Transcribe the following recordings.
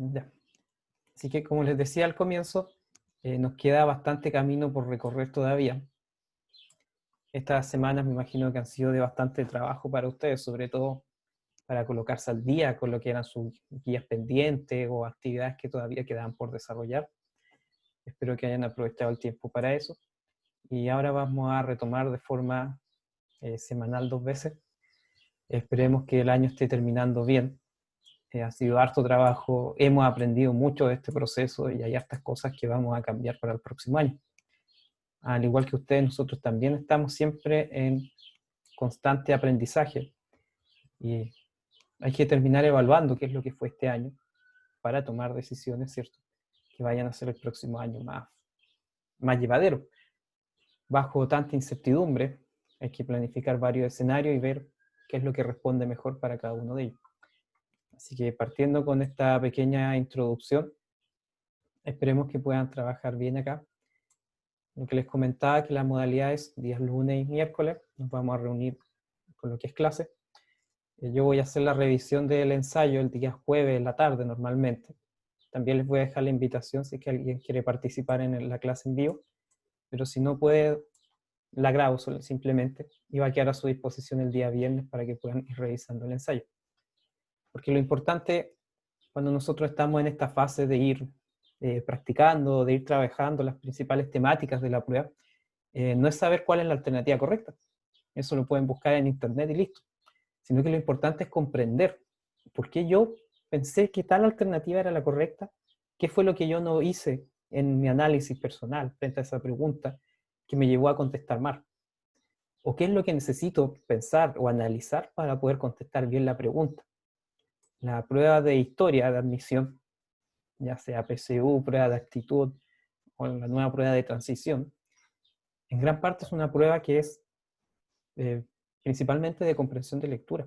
Ya. Así que, como les decía al comienzo, nos queda bastante camino por recorrer todavía. Estas semanas me imagino que han sido de bastante trabajo para ustedes, sobre todo para colocarse al día con lo que eran sus guías pendientes o actividades que todavía quedaban por desarrollar. Espero que hayan aprovechado el tiempo para eso. Y ahora vamos a retomar de forma semanal 2 veces. Esperemos que el año esté terminando bien. Ha sido harto trabajo, hemos aprendido mucho de este proceso y hay hartas cosas que vamos a cambiar para el próximo año. Al igual que ustedes, nosotros también estamos siempre en constante aprendizaje y hay que terminar evaluando qué es lo que fue este año para tomar decisiones, ¿cierto?, que vayan a ser el próximo año más llevadero. Bajo tanta incertidumbre, hay que planificar varios escenarios y ver qué es lo que responde mejor para cada uno de ellos. Así que partiendo con esta pequeña introducción, esperemos que puedan trabajar bien acá. Lo que les comentaba, que la modalidad es días lunes y miércoles, nos vamos a reunir con lo que es clase. Yo voy a hacer la revisión del ensayo el día jueves en la tarde normalmente. También les voy a dejar la invitación si es que alguien quiere participar en la clase en vivo, pero si no puede, la grabo simplemente y va a quedar a su disposición el día viernes para que puedan ir revisando el ensayo. Porque lo importante cuando nosotros estamos en esta fase de ir practicando, de ir trabajando las principales temáticas de la prueba, no es saber cuál es la alternativa correcta. Eso lo pueden buscar en internet y listo. Sino que lo importante es comprender por qué yo pensé que tal alternativa era la correcta, qué fue lo que yo no hice en mi análisis personal frente a esa pregunta que me llevó a contestar mal. O qué es lo que necesito pensar o analizar para poder contestar bien la pregunta. La prueba de historia de admisión, ya sea PSU, prueba de actitud o la nueva prueba de transición, en gran parte es una prueba que es principalmente de comprensión de lectura.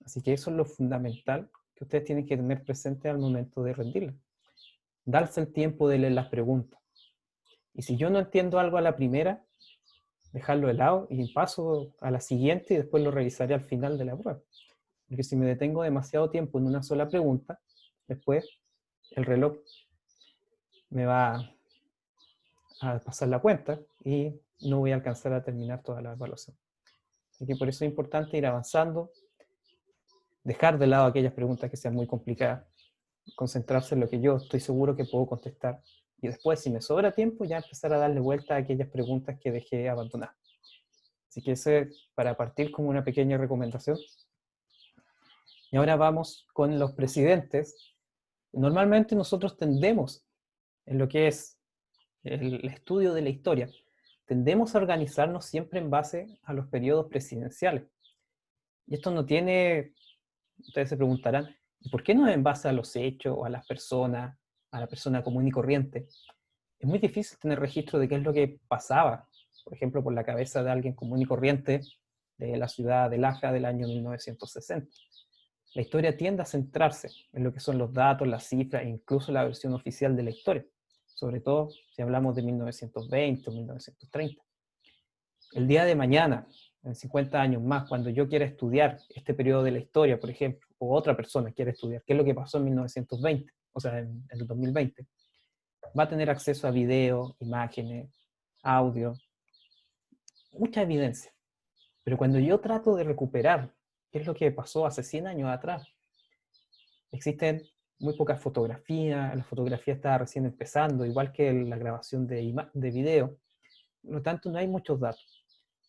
Así que eso es lo fundamental que ustedes tienen que tener presente al momento de rendirla. Darse el tiempo de leer las preguntas. Y si yo no entiendo algo a la primera, dejarlo de lado y paso a la siguiente y después lo revisaré al final de la prueba. Porque si me detengo demasiado tiempo en una sola pregunta, después el reloj me va a pasar la cuenta y no voy a alcanzar a terminar toda la evaluación. Así que por eso es importante ir avanzando, dejar de lado aquellas preguntas que sean muy complicadas, concentrarse en lo que yo estoy seguro que puedo contestar y después, si me sobra tiempo, ya empezar a darle vuelta a aquellas preguntas que dejé abandonadas. Así que eso es para partir como una pequeña recomendación. Y ahora vamos con los presidentes. Normalmente nosotros tendemos, en lo que es el estudio de la historia, tendemos a organizarnos siempre en base a los periodos presidenciales. Y esto no tiene, ustedes se preguntarán, ¿por qué no en base a los hechos o a las personas, a la persona común y corriente? Es muy difícil tener registro de qué es lo que pasaba, por ejemplo, por la cabeza de alguien común y corriente de la ciudad de Laja del año 1960. La historia tiende a centrarse en lo que son los datos, las cifras e incluso la versión oficial de la historia, sobre todo si hablamos de 1920 o 1930. El día de mañana, en 50 años más, cuando yo quiera estudiar este periodo de la historia, por ejemplo, o otra persona quiera estudiar qué es lo que pasó en 1920, o sea, en el 2020, va a tener acceso a videos, imágenes, audio, mucha evidencia. Pero cuando yo trato de recuperar qué es lo que pasó hace 100 años atrás, existen muy pocas fotografías, la fotografía está recién empezando, igual que la grabación de video, por lo tanto no hay muchos datos.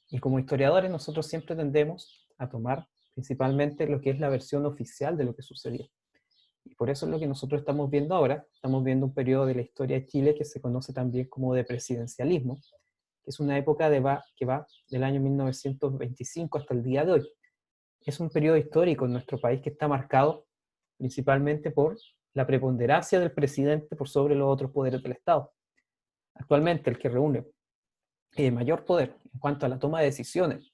Y como historiadores nosotros siempre tendemos a tomar principalmente lo que es la versión oficial de lo que sucedió. Y por eso es lo que nosotros estamos viendo ahora. Estamos viendo un periodo de la historia de Chile que se conoce también como de presidencialismo, que es una época que va del año 1925 hasta el día de hoy. Es un periodo histórico en nuestro país que está marcado principalmente por la preponderancia del presidente por sobre los otros poderes del Estado. Actualmente el que reúne mayor poder en cuanto a la toma de decisiones,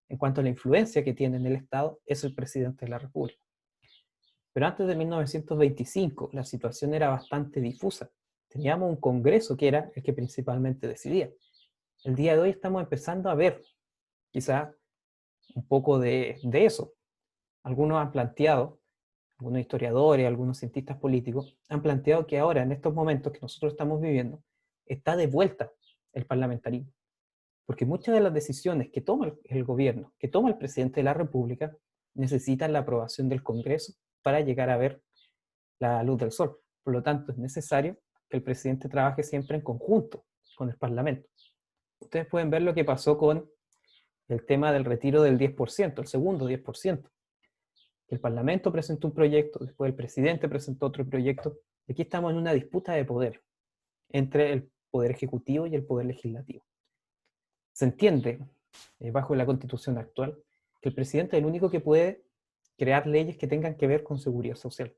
en cuanto a la influencia que tiene en el Estado, es el presidente de la República. Pero antes de 1925 la situación era bastante difusa. Teníamos un Congreso que era el que principalmente decidía. El día de hoy estamos empezando a ver quizá un poco de eso. Algunos han planteado algunos historiadores, algunos cientistas políticos, han planteado que ahora, en estos momentos que nosotros estamos viviendo, está de vuelta el parlamentarismo. Porque muchas de las decisiones que toma el gobierno, que toma el presidente de la República, necesitan la aprobación del Congreso para llegar a ver la luz del sol. Por lo tanto, es necesario que el presidente trabaje siempre en conjunto con el Parlamento. Ustedes pueden ver lo que pasó con el tema del retiro del 10%, el segundo 10%. El Parlamento presentó un proyecto, después el presidente presentó otro proyecto, y aquí estamos en una disputa de poder entre el Poder Ejecutivo y el Poder Legislativo. Se entiende, bajo la Constitución actual, que el presidente es el único que puede crear leyes que tengan que ver con seguridad social.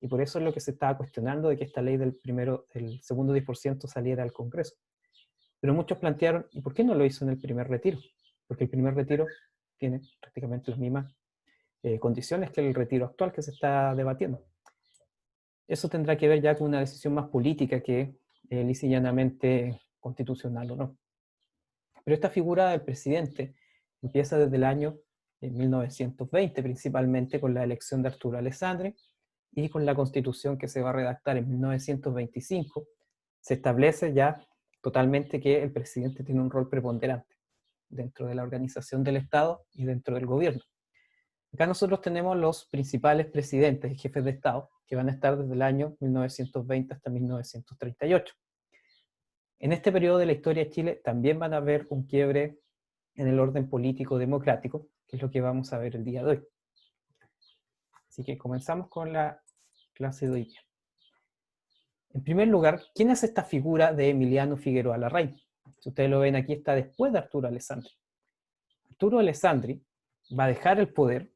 Y por eso es lo que se estaba cuestionando de que esta ley del segundo 10% saliera al Congreso. Pero muchos plantearon, ¿y por qué no lo hizo en el primer retiro? Porque el primer retiro tiene prácticamente las mismas condiciones que el retiro actual que se está debatiendo. Eso tendrá que ver ya con una decisión más política que lisa y llanamente constitucional o no. Pero esta figura del presidente empieza desde el año 1920, principalmente con la elección de Arturo Alessandri y con la constitución que se va a redactar en 1925, se establece ya totalmente que el presidente tiene un rol preponderante dentro de la organización del Estado y dentro del gobierno. Acá nosotros tenemos los principales presidentes y jefes de Estado que van a estar desde el año 1920 hasta 1938. En este periodo de la historia de Chile también van a haber un quiebre en el orden político democrático, que es lo que vamos a ver el día de hoy. Así que comenzamos con la clase de hoy día. En primer lugar, ¿quién es esta figura de Emiliano Figueroa Larraín? Si ustedes lo ven aquí, está después de Arturo Alessandri. Arturo Alessandri va a dejar el poder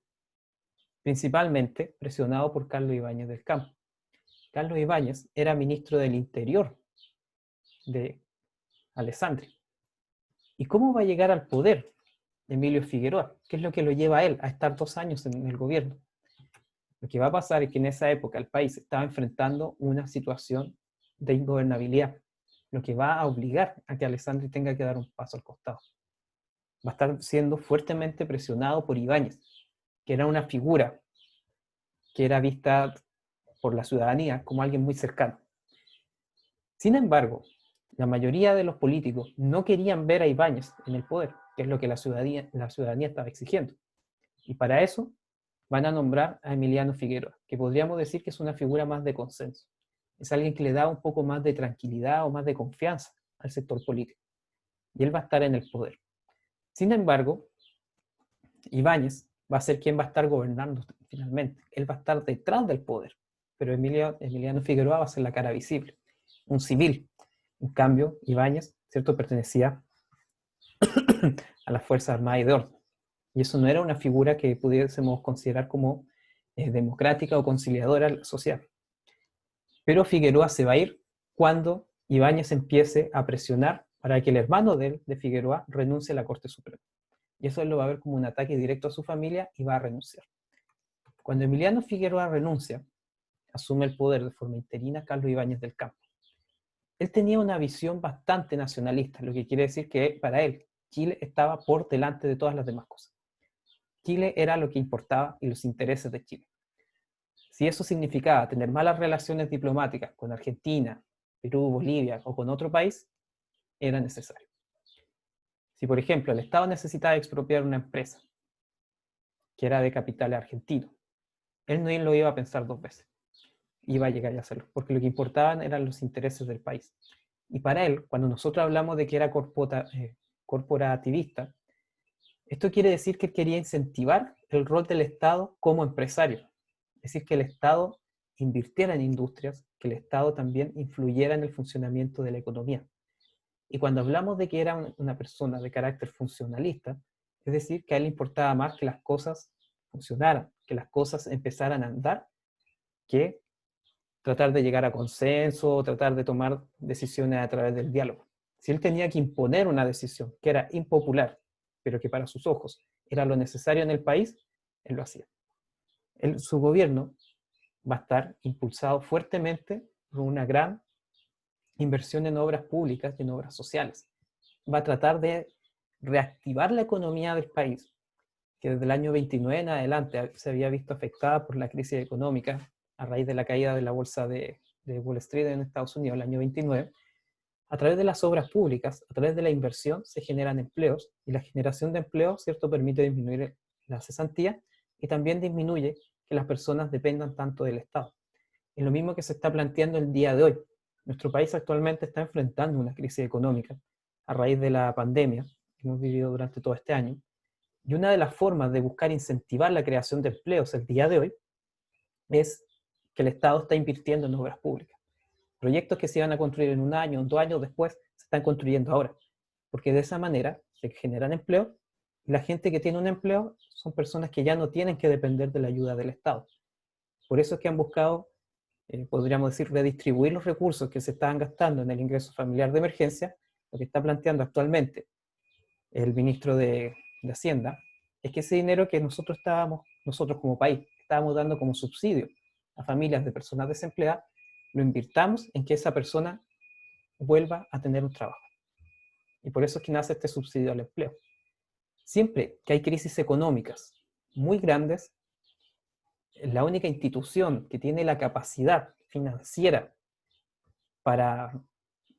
principalmente presionado por Carlos Ibáñez del Campo. Carlos Ibáñez era ministro del Interior de Alessandri. ¿Y cómo va a llegar al poder Emilio Figueroa? ¿Qué es lo que lo lleva a él a estar 2 años en el gobierno? Lo que va a pasar es que en esa época el país estaba enfrentando una situación de ingobernabilidad, lo que va a obligar a que Alessandri tenga que dar un paso al costado. Va a estar siendo fuertemente presionado por Ibáñez, que era una figura que era vista por la ciudadanía como alguien muy cercano. Sin embargo, la mayoría de los políticos no querían ver a Ibáñez en el poder, que es lo que la ciudadanía estaba exigiendo. Y para eso van a nombrar a Emiliano Figueroa, que podríamos decir que es una figura más de consenso. Es alguien que le da un poco más de tranquilidad o más de confianza al sector político. Y él va a estar en el poder. Sin embargo, Ibáñez va a ser quien va a estar gobernando finalmente. Él va a estar detrás del poder. Pero Emiliano Figueroa va a ser la cara visible, un civil. En cambio, Ibáñez, ¿cierto?, pertenecía a las Fuerzas Armadas y de Orden. Y eso no era una figura que pudiésemos considerar como democrática o conciliadora a la sociedad. Pero Figueroa se va a ir cuando Ibáñez empiece a presionar para que el hermano de Figueroa renuncie a la Corte Suprema. Y eso él lo va a ver como un ataque directo a su familia y va a renunciar. Cuando Emiliano Figueroa renuncia, asume el poder de forma interina Carlos Ibáñez del Campo. Él tenía una visión bastante nacionalista, lo que quiere decir que para él Chile estaba por delante de todas las demás cosas. Chile era lo que importaba y los intereses de Chile. Si eso significaba tener malas relaciones diplomáticas con Argentina, Perú, Bolivia o con otro país, era necesario. Si, por ejemplo, el Estado necesitaba expropiar una empresa que era de capital argentino, él no lo iba a pensar 2 veces. Iba a llegar a hacerlo, porque lo que importaban eran los intereses del país. Y para él, cuando nosotros hablamos de que era corporativista, esto quiere decir que él quería incentivar el rol del Estado como empresario. Es decir, que el Estado invirtiera en industrias, que el Estado también influyera en el funcionamiento de la economía. Y cuando hablamos de que era una persona de carácter funcionalista, es decir, que a él le importaba más que las cosas funcionaran, que las cosas empezaran a andar, que tratar de llegar a consenso o tratar de tomar decisiones a través del diálogo. Si él tenía que imponer una decisión que era impopular, pero que para sus ojos era lo necesario en el país, él lo hacía. Su gobierno va a estar impulsado fuertemente por una gran inversión en obras públicas y en obras sociales. Va a tratar de reactivar la economía del país que desde el año 29 en adelante se había visto afectada por la crisis económica a raíz de la caída de la bolsa de Wall Street en Estados Unidos el año 29, a través de las obras públicas, a través de la inversión, se generan empleos, y la generación de empleos, ¿cierto?, permite disminuir la cesantía y también disminuye que las personas dependan tanto del Estado. Es lo mismo que se está planteando el día de hoy. Nuestro país actualmente está enfrentando una crisis económica a raíz de la pandemia que hemos vivido durante todo este año, y una de las formas de buscar incentivar la creación de empleos el día de hoy es que el Estado está invirtiendo en obras públicas. Proyectos que se iban a construir en un año, 2 años después, se están construyendo ahora, porque de esa manera se generan empleos, y la gente que tiene un empleo son personas que ya no tienen que depender de la ayuda del Estado. Por eso es que han buscado, podríamos decir, redistribuir los recursos que se estaban gastando en el ingreso familiar de emergencia. Lo que está planteando actualmente el ministro de Hacienda es que ese dinero que nosotros como país, estábamos dando como subsidio a familias de personas desempleadas, lo invirtamos en que esa persona vuelva a tener un trabajo. Y por eso es que nace este subsidio al empleo. Siempre que hay crisis económicas muy grandes, la única institución que tiene la capacidad financiera para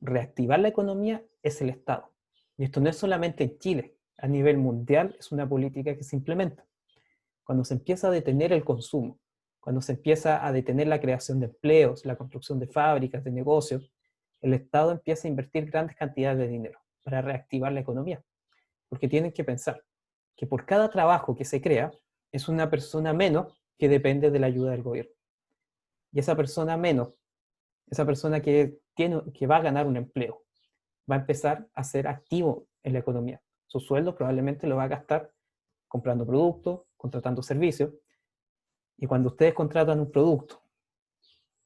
reactivar la economía es el Estado. Y esto no es solamente en Chile, a nivel mundial es una política que se implementa. Cuando se empieza a detener el consumo, cuando se empieza a detener la creación de empleos, la construcción de fábricas, de negocios, el Estado empieza a invertir grandes cantidades de dinero para reactivar la economía. Porque tienen que pensar que por cada trabajo que se crea, es una persona menos que depende de la ayuda del gobierno. Y esa persona menos, esa persona que va a ganar un empleo, va a empezar a ser activo en la economía. Su sueldo probablemente lo va a gastar comprando productos, contratando servicios. Y cuando ustedes contratan un producto,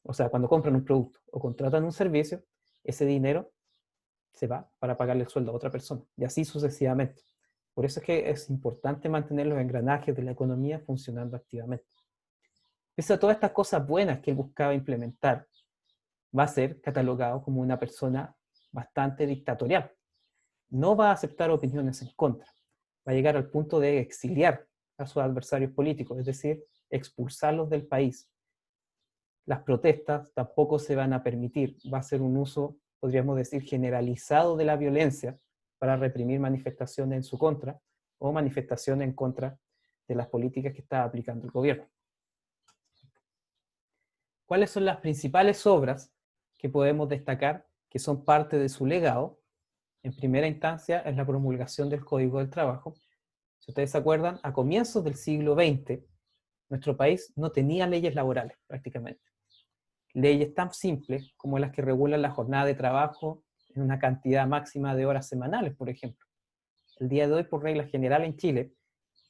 o sea, cuando compran un producto o contratan un servicio, ese dinero se va para pagarle el sueldo a otra persona, y así sucesivamente. Por eso es que es importante mantener los engranajes de la economía funcionando activamente. Pese a todas estas cosas buenas que él buscaba implementar, va a ser catalogado como una persona bastante dictatorial. No va a aceptar opiniones en contra. Va a llegar al punto de exiliar a sus adversarios políticos, es decir, expulsarlos del país. Las protestas tampoco se van a permitir. Va a ser un uso, podríamos decir, generalizado de la violencia para reprimir manifestaciones en su contra o manifestaciones en contra de las políticas que está aplicando el gobierno. ¿Cuáles son las principales obras que podemos destacar que son parte de su legado? En primera instancia es la promulgación del Código del Trabajo. Si ustedes se acuerdan, a comienzos del siglo XX, nuestro país no tenía leyes laborales prácticamente. Leyes tan simples como las que regulan la jornada de trabajo en una cantidad máxima de horas semanales, por ejemplo. El día de hoy, por regla general en Chile,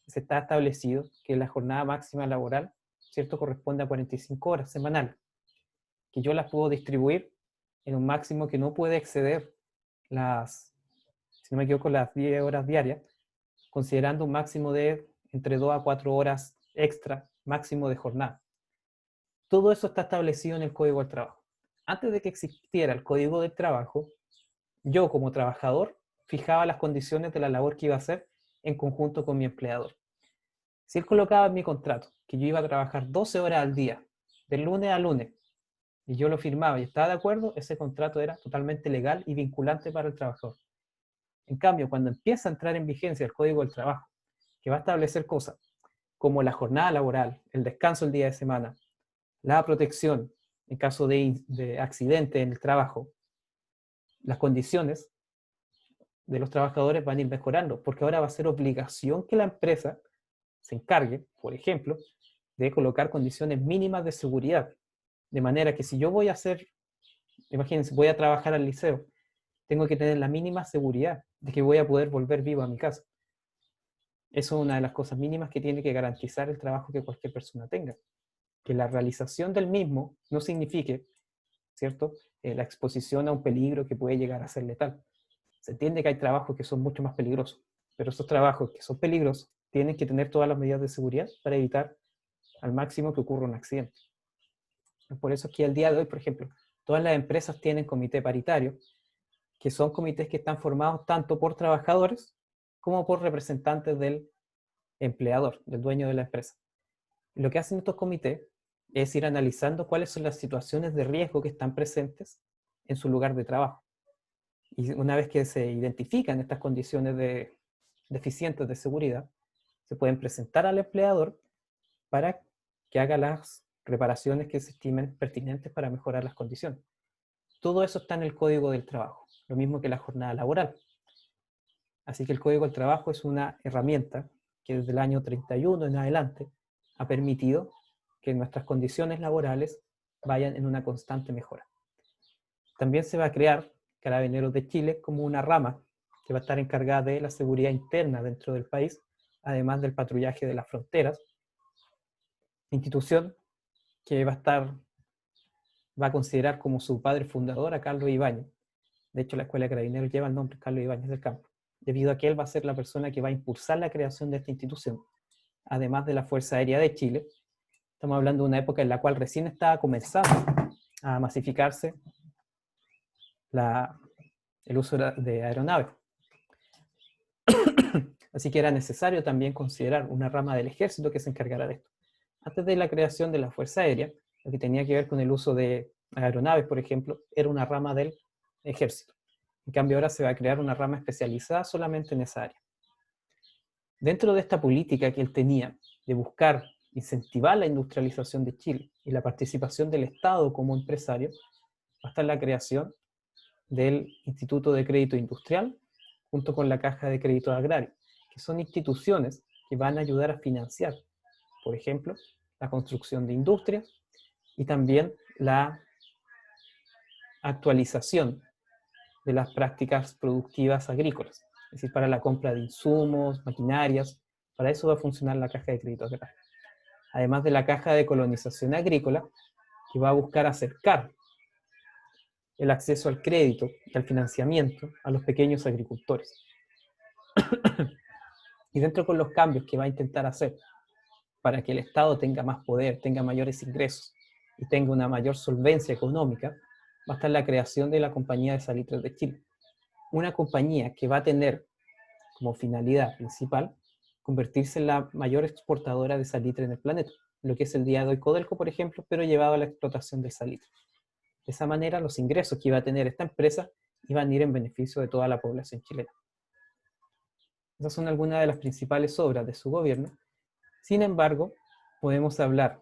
se está establecido que la jornada máxima laboral, ¿cierto?, corresponde a 45 horas semanales, que yo las puedo distribuir en un máximo que no puede exceder si no me equivoco, las 10 horas diarias, considerando un máximo de entre 2 a 4 horas extra máximo de jornada. Todo eso está establecido en el Código del Trabajo. Antes de que existiera el Código del Trabajo, yo como trabajador fijaba las condiciones de la labor que iba a hacer en conjunto con mi empleador. Si él colocaba en mi contrato que yo iba a trabajar 12 horas al día, de lunes a lunes, y yo lo firmaba y estaba de acuerdo, ese contrato era totalmente legal y vinculante para el trabajador. En cambio, cuando empieza a entrar en vigencia el Código del Trabajo, que va a establecer cosas como la jornada laboral, el descanso el día de semana, la protección en caso de accidente en el trabajo, las condiciones de los trabajadores van a ir mejorando, porque ahora va a ser obligación que la empresa se encargue, por ejemplo, de colocar condiciones mínimas de seguridad. De manera que si yo voy a hacer, imagínense, voy a trabajar al liceo, tengo que tener la mínima seguridad de que voy a poder volver vivo a mi casa. Eso es una de las cosas mínimas que tiene que garantizar el trabajo que cualquier persona tenga. Que la realización del mismo no signifique, ¿cierto?, la exposición a un peligro que puede llegar a ser letal. Se entiende que hay trabajos que son mucho más peligrosos, pero esos trabajos que son peligrosos tienen que tener todas las medidas de seguridad para evitar al máximo que ocurra un accidente. Por eso es que al día de hoy, por ejemplo, todas las empresas tienen comité paritario, que son comités que están formados tanto por trabajadores como por representantes del empleador, del dueño de la empresa. Lo que hacen estos comités es ir analizando cuáles son las situaciones de riesgo que están presentes en su lugar de trabajo. Y una vez que se identifican estas condiciones deficientes de seguridad, se pueden presentar al empleador para que haga las reparaciones que se estimen pertinentes para mejorar las condiciones. Todo eso está en el Código del Trabajo, lo mismo que la jornada laboral. Así que el Código del Trabajo es una herramienta que desde el año 31 en adelante ha permitido que nuestras condiciones laborales vayan en una constante mejora. También se va a crear Carabineros de Chile como una rama que va a estar encargada de la seguridad interna dentro del país, además del patrullaje de las fronteras, institución que va a considerar como su padre fundador a Carlos Ibáñez. De hecho, la Escuela de Carabineros lleva el nombre Carlos Ibáñez del Campo, debido a que él va a ser la persona que va a impulsar la creación de esta institución, además de la Fuerza Aérea de Chile. Estamos hablando de una época en la cual recién estaba comenzando a masificarse el uso de aeronaves. Así que era necesario también considerar una rama del ejército que se encargara de esto. Antes de la creación de la Fuerza Aérea, lo que tenía que ver con el uso de aeronaves, por ejemplo, era una rama del ejército. En cambio, ahora se va a crear una rama especializada solamente en esa área. Dentro de esta política que él tenía de buscar incentivar la industrialización de Chile y la participación del Estado como empresario, va a estar la creación del Instituto de Crédito Industrial junto con la Caja de Crédito Agrario, que son instituciones que van a ayudar a financiar, por ejemplo, la construcción de industrias y también la actualización de las prácticas productivas agrícolas, es decir, para la compra de insumos, maquinarias. Para eso va a funcionar la Caja de Crédito Agrario. Además de la Caja de Colonización Agrícola, que va a buscar acercar el acceso al crédito y al financiamiento a los pequeños agricultores. Y dentro con los cambios que va a intentar hacer para que el Estado tenga más poder, tenga mayores ingresos y tenga una mayor solvencia económica, va a estar la creación de la Compañía de Salitres de Chile. Una compañía que va a tener como finalidad principal convertirse en la mayor exportadora de salitre en el planeta, lo que es el día de hoy Codelco, por ejemplo, pero llevado a la explotación del salitre. De esa manera, los ingresos que iba a tener esta empresa iban a ir en beneficio de toda la población chilena. Esas son algunas de las principales obras de su gobierno. Sin embargo, podemos hablar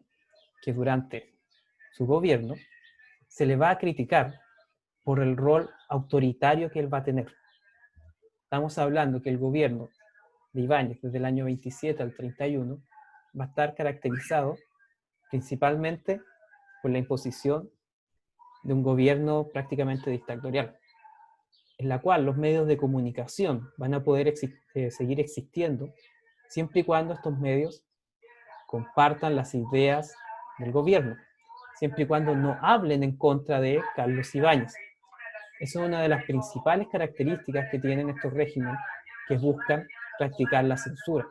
que durante su gobierno se le va a criticar por el rol autoritario que él va a tener. Estamos hablando que el gobierno de Ibáñez, desde el año 27 al 31, va a estar caracterizado principalmente por la imposición de un gobierno prácticamente dictatorial, en la cual los medios de comunicación van a poder seguir existiendo siempre y cuando estos medios compartan las ideas del gobierno, siempre y cuando no hablen en contra de Carlos Ibáñez. Esa es una de las principales características que tienen estos regímenes que buscan practicar la censura.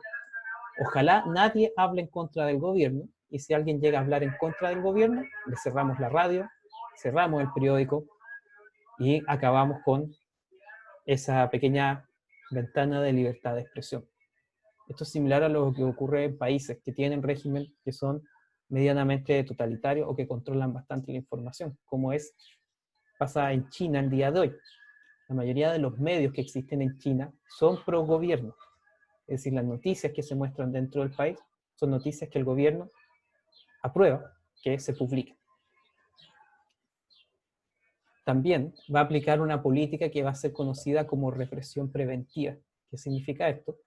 Ojalá nadie hable en contra del gobierno, y si alguien llega a hablar en contra del gobierno, le cerramos la radio, cerramos el periódico y acabamos con esa pequeña ventana de libertad de expresión. Esto es similar a lo que ocurre en países que tienen régimen que son medianamente totalitarios o que controlan bastante la información, como pasa en China el día de hoy. La mayoría de los medios que existen en China son pro gobierno. Es decir, las noticias que se muestran dentro del país son noticias que el gobierno aprueba que se publiquen. También va a aplicar una política que va a ser conocida como represión preventiva. ¿Qué significa esto?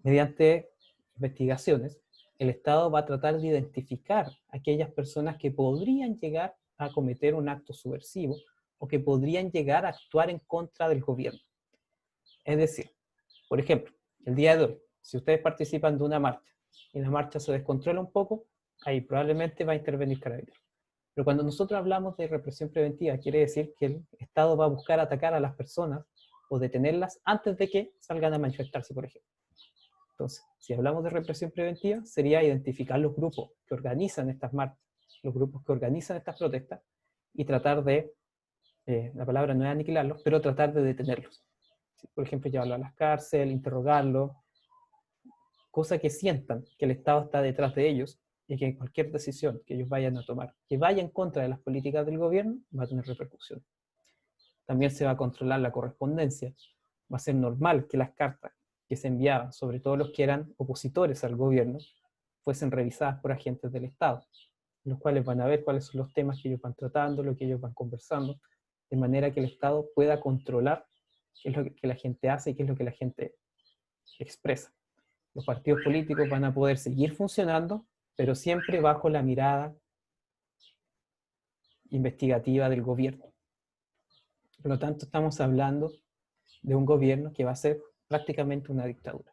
Mediante investigaciones, el Estado va a tratar de identificar a aquellas personas que podrían llegar a cometer un acto subversivo o que podrían llegar a actuar en contra del gobierno. Es decir, por ejemplo, el día de hoy, si ustedes participan de una marcha y la marcha se descontrola un poco, ahí probablemente va a intervenir Carabineros. Pero cuando nosotros hablamos de represión preventiva, quiere decir que el Estado va a buscar atacar a las personas o detenerlas antes de que salgan a manifestarse, por ejemplo. Entonces, si hablamos de represión preventiva, sería identificar los grupos que organizan estas marchas, los grupos que organizan estas protestas, y tratar de, la palabra no es aniquilarlos, pero tratar de detenerlos. Por ejemplo, llevarlo a las cárceles, interrogarlos, cosa que sientan que el Estado está detrás de ellos y que cualquier decisión que ellos vayan a tomar, que vaya en contra de las políticas del gobierno, va a tener repercusiones. También se va a controlar la correspondencia. Va a ser normal que las cartas que se enviaban, sobre todo los que eran opositores al gobierno, fuesen revisadas por agentes del Estado, los cuales van a ver cuáles son los temas que ellos van tratando, lo que ellos van conversando, de manera que el Estado pueda controlar qué es lo que la gente hace y qué es lo que la gente expresa. Los partidos políticos van a poder seguir funcionando, pero siempre bajo la mirada investigativa del gobierno. Por lo tanto, estamos hablando de un gobierno que va a ser prácticamente una dictadura.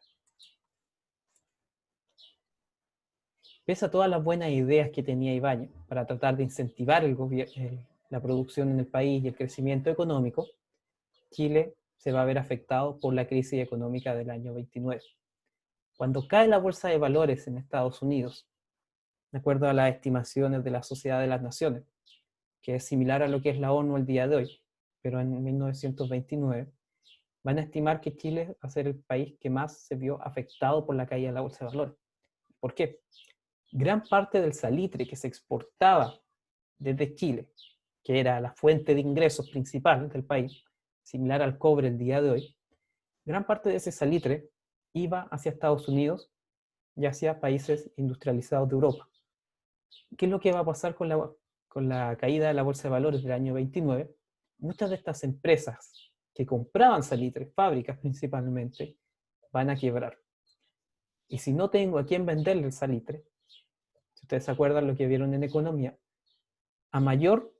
Pese a todas las buenas ideas que tenía Ibáñez para tratar de incentivar la producción en el país y el crecimiento económico, Chile se va a ver afectado por la crisis económica del año 29. Cuando cae la bolsa de valores en Estados Unidos, de acuerdo a las estimaciones de la Sociedad de las Naciones, que es similar a lo que es la ONU el día de hoy, pero en 1929, van a estimar que Chile va a ser el país que más se vio afectado por la caída de la bolsa de valores. ¿Por qué? Gran parte del salitre que se exportaba desde Chile, que era la fuente de ingresos principal del país, similar al cobre el día de hoy, gran parte de ese salitre iba hacia Estados Unidos y hacia países industrializados de Europa. ¿Qué es lo que va a pasar con la caída de la bolsa de valores del año 29? Muchas de estas empresas que compraban salitre, fábricas principalmente, van a quebrar. Y si no tengo a quién venderle el salitre, si ustedes se acuerdan lo que vieron en economía, a mayor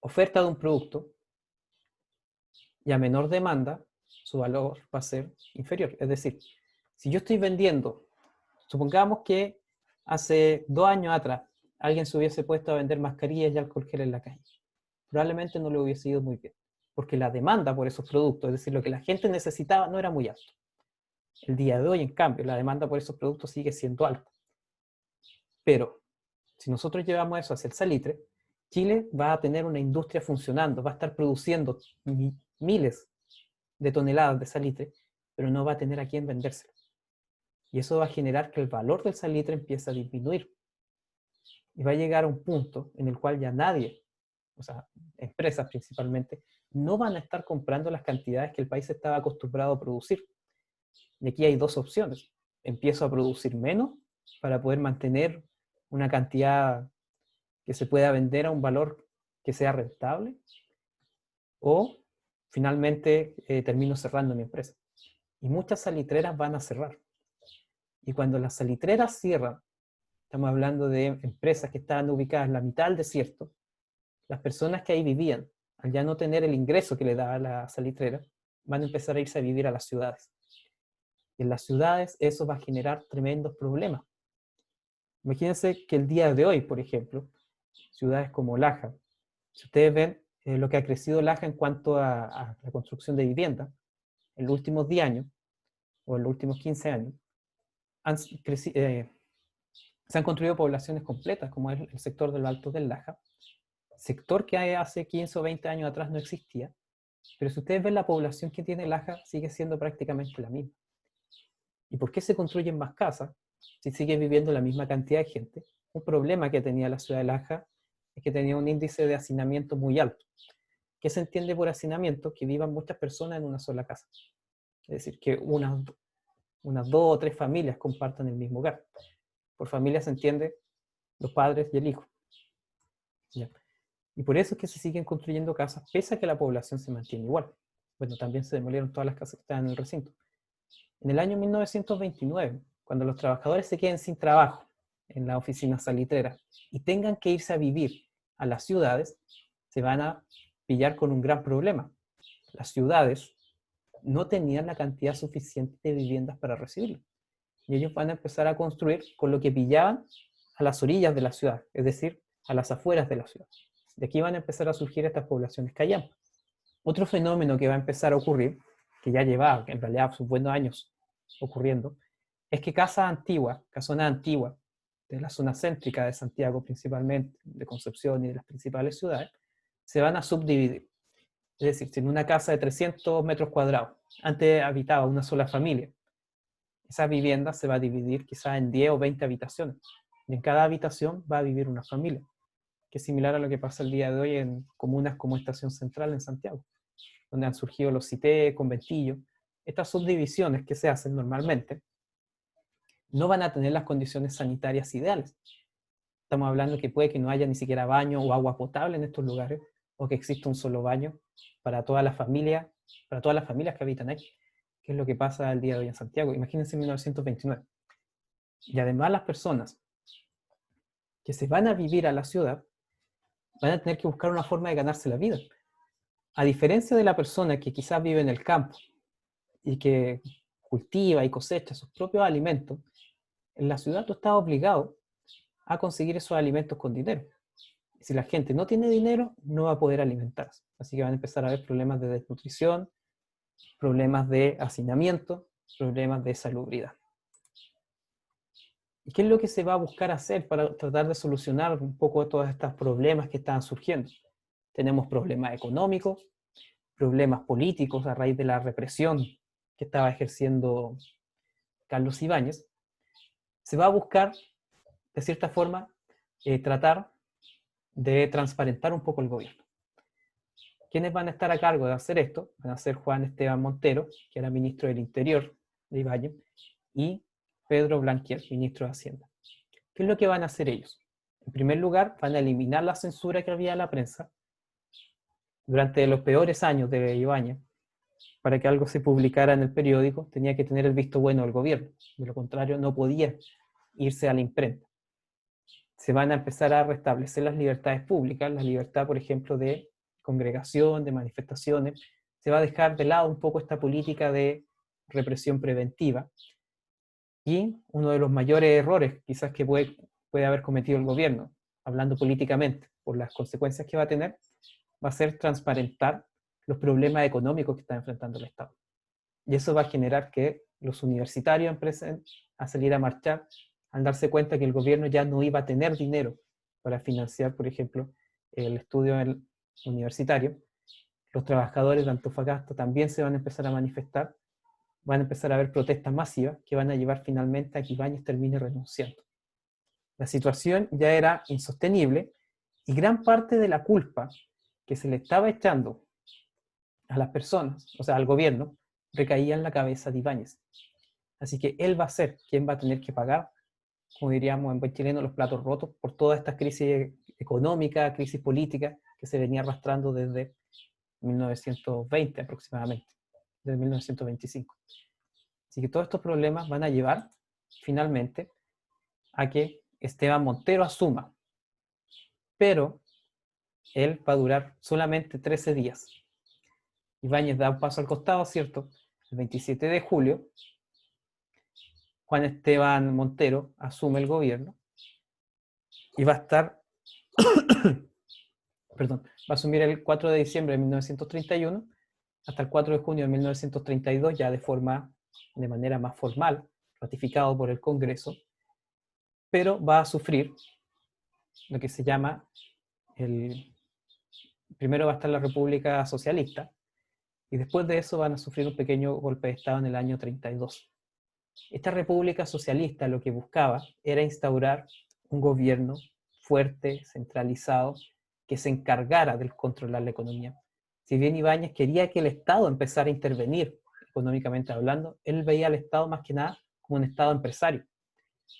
oferta de un producto y a menor demanda, su valor va a ser inferior. Es decir, si yo estoy vendiendo, supongamos que hace 2 años atrás alguien se hubiese puesto a vender mascarillas y alcohol gel en la calle, probablemente no le hubiese ido muy bien, porque la demanda por esos productos, es decir, lo que la gente necesitaba, no era muy alto. El día de hoy, en cambio, la demanda por esos productos sigue siendo alta. Pero si nosotros llevamos eso hacia el salitre, Chile va a tener una industria funcionando, va a estar produciendo miles de toneladas de salitre, pero no va a tener a quién vendérselo. Y eso va a generar que el valor del salitre empiece a disminuir. Y va a llegar a un punto en el cual ya nadie, o sea, empresas principalmente, no van a estar comprando las cantidades que el país estaba acostumbrado a producir. Y aquí hay 2 opciones. Empiezo a producir menos para poder mantener una cantidad que se pueda vender a un valor que sea rentable, o finalmente termino cerrando mi empresa. Y muchas salitreras van a cerrar. Y cuando las salitreras cierran, estamos hablando de empresas que estaban ubicadas en la mitad del desierto, las personas que ahí vivían, al ya no tener el ingreso que le daba la salitrera, van a empezar a irse a vivir a las ciudades. Y en las ciudades eso va a generar tremendos problemas. Imagínense que el día de hoy, por ejemplo, ciudades como Laja, si ustedes ven lo que ha crecido Laja en cuanto a la construcción de vivienda, en los últimos 10 años, o en los últimos 15 años, se han construido poblaciones completas, como es el sector de los Altos del Laja, sector que hace 15 o 20 años atrás no existía, pero si ustedes ven la población que tiene Laja, sigue siendo prácticamente la misma. ¿Y por qué se construyen más casas si sigue viviendo la misma cantidad de gente? Un problema que tenía la ciudad de Laja es que tenía un índice de hacinamiento muy alto. ¿Qué se entiende por hacinamiento? Que vivan muchas personas en una sola casa. Es decir, que unas 2 o 3 familias compartan el mismo hogar. Por familia se entiende los padres y el hijo. ¿Ya? Y por eso es que se siguen construyendo casas, pese a que la población se mantiene igual. Bueno, también se demolieron todas las casas que estaban en el recinto. En el año 1929, cuando los trabajadores se queden sin trabajo en las oficinas salitreras y tengan que irse a vivir a las ciudades, se van a pillar con un gran problema. Las ciudades no tenían la cantidad suficiente de viviendas para recibirlo. Y ellos van a empezar a construir con lo que pillaban a las orillas de la ciudad, es decir, a las afueras de la ciudad. De aquí van a empezar a surgir estas poblaciones callampas. Otro fenómeno que va a empezar a ocurrir, que ya llevaba en realidad sus buenos años ocurriendo, es que casonas antiguas, de la zona céntrica de Santiago principalmente, de Concepción y de las principales ciudades, se van a subdividir. Es decir, si en una casa de 300 metros cuadrados antes habitaba una sola familia, esa vivienda se va a dividir quizás en 10 o 20 habitaciones. Y en cada habitación va a vivir una familia, que es similar a lo que pasa el día de hoy en comunas como Estación Central en Santiago, donde han surgido los CITE, conventillos. Estas subdivisiones que se hacen normalmente no van a tener las condiciones sanitarias ideales. Estamos hablando que puede que no haya ni siquiera baño o agua potable en estos lugares, o que exista un solo baño para todas las familias que habitan ahí, que es lo que pasa el día de hoy en Santiago. Imagínense en 1929. Y además las personas que se van a vivir a la ciudad van a tener que buscar una forma de ganarse la vida. A diferencia de la persona que quizás vive en el campo y que cultiva y cosecha sus propios alimentos, en la ciudad tú estás obligado a conseguir esos alimentos con dinero. Si la gente no tiene dinero, no va a poder alimentarse. Así que van a empezar a haber problemas de desnutrición, problemas de hacinamiento, problemas de salubridad. ¿Y qué es lo que se va a buscar hacer para tratar de solucionar un poco todos estos problemas que están surgiendo? Tenemos problemas económicos, problemas políticos a raíz de la represión que estaba ejerciendo Carlos Ibáñez. Se va a buscar, de cierta forma, tratar de transparentar un poco el gobierno. ¿Quiénes van a estar a cargo de hacer esto? Van a ser Juan Esteban Montero, que era ministro del Interior de Ibáñez, y Pedro Blanquier, ministro de Hacienda. ¿Qué es lo que van a hacer ellos? En primer lugar, van a eliminar la censura que había en la prensa durante los peores años de Ibáñez. Para que algo se publicara en el periódico, tenía que tener el visto bueno del gobierno. De lo contrario, no podía irse a la imprenta. Se van a empezar a restablecer las libertades públicas, la libertad, por ejemplo, de congregación, de manifestaciones. Se va a dejar de lado un poco esta política de represión preventiva. Y uno de los mayores errores quizás que puede haber cometido el gobierno, hablando políticamente, por las consecuencias que va a tener, va a ser transparentar los problemas económicos que está enfrentando el Estado. Y eso va a generar que los universitarios empiecen a salir a marchar al darse cuenta que el gobierno ya no iba a tener dinero para financiar, por ejemplo, el estudio universitario. Los trabajadores de Antofagasta también se van a empezar a manifestar, van a empezar a haber protestas masivas que van a llevar finalmente a que Ibáñez termine renunciando. La situación ya era insostenible y gran parte de la culpa que se le estaba echando a las personas, o sea, al gobierno, recaía en la cabeza de Ibáñez. Así que él va a ser quien va a tener que pagar, como diríamos en buen chileno, los platos rotos por toda esta crisis económica, crisis política que se venía arrastrando desde 1920 aproximadamente, desde 1925. Así que todos estos problemas van a llevar finalmente a que Esteban Montero asuma, pero él va a durar solamente 13 días. Ibáñez da un paso al costado, ¿cierto? El 27 de julio, Juan Esteban Montero asume el gobierno y va a estar, va a asumir el 4 de diciembre de 1931 hasta el 4 de junio de 1932, ya de manera más formal, ratificado por el Congreso, pero va a sufrir lo que se llama primero va a estar la República Socialista, y después de eso van a sufrir un pequeño golpe de Estado en el año 32. Esta República Socialista lo que buscaba era instaurar un gobierno fuerte, centralizado, que se encargara de controlar la economía. Si bien Ibáñez quería que el Estado empezara a intervenir económicamente hablando, él veía al Estado más que nada como un Estado empresario,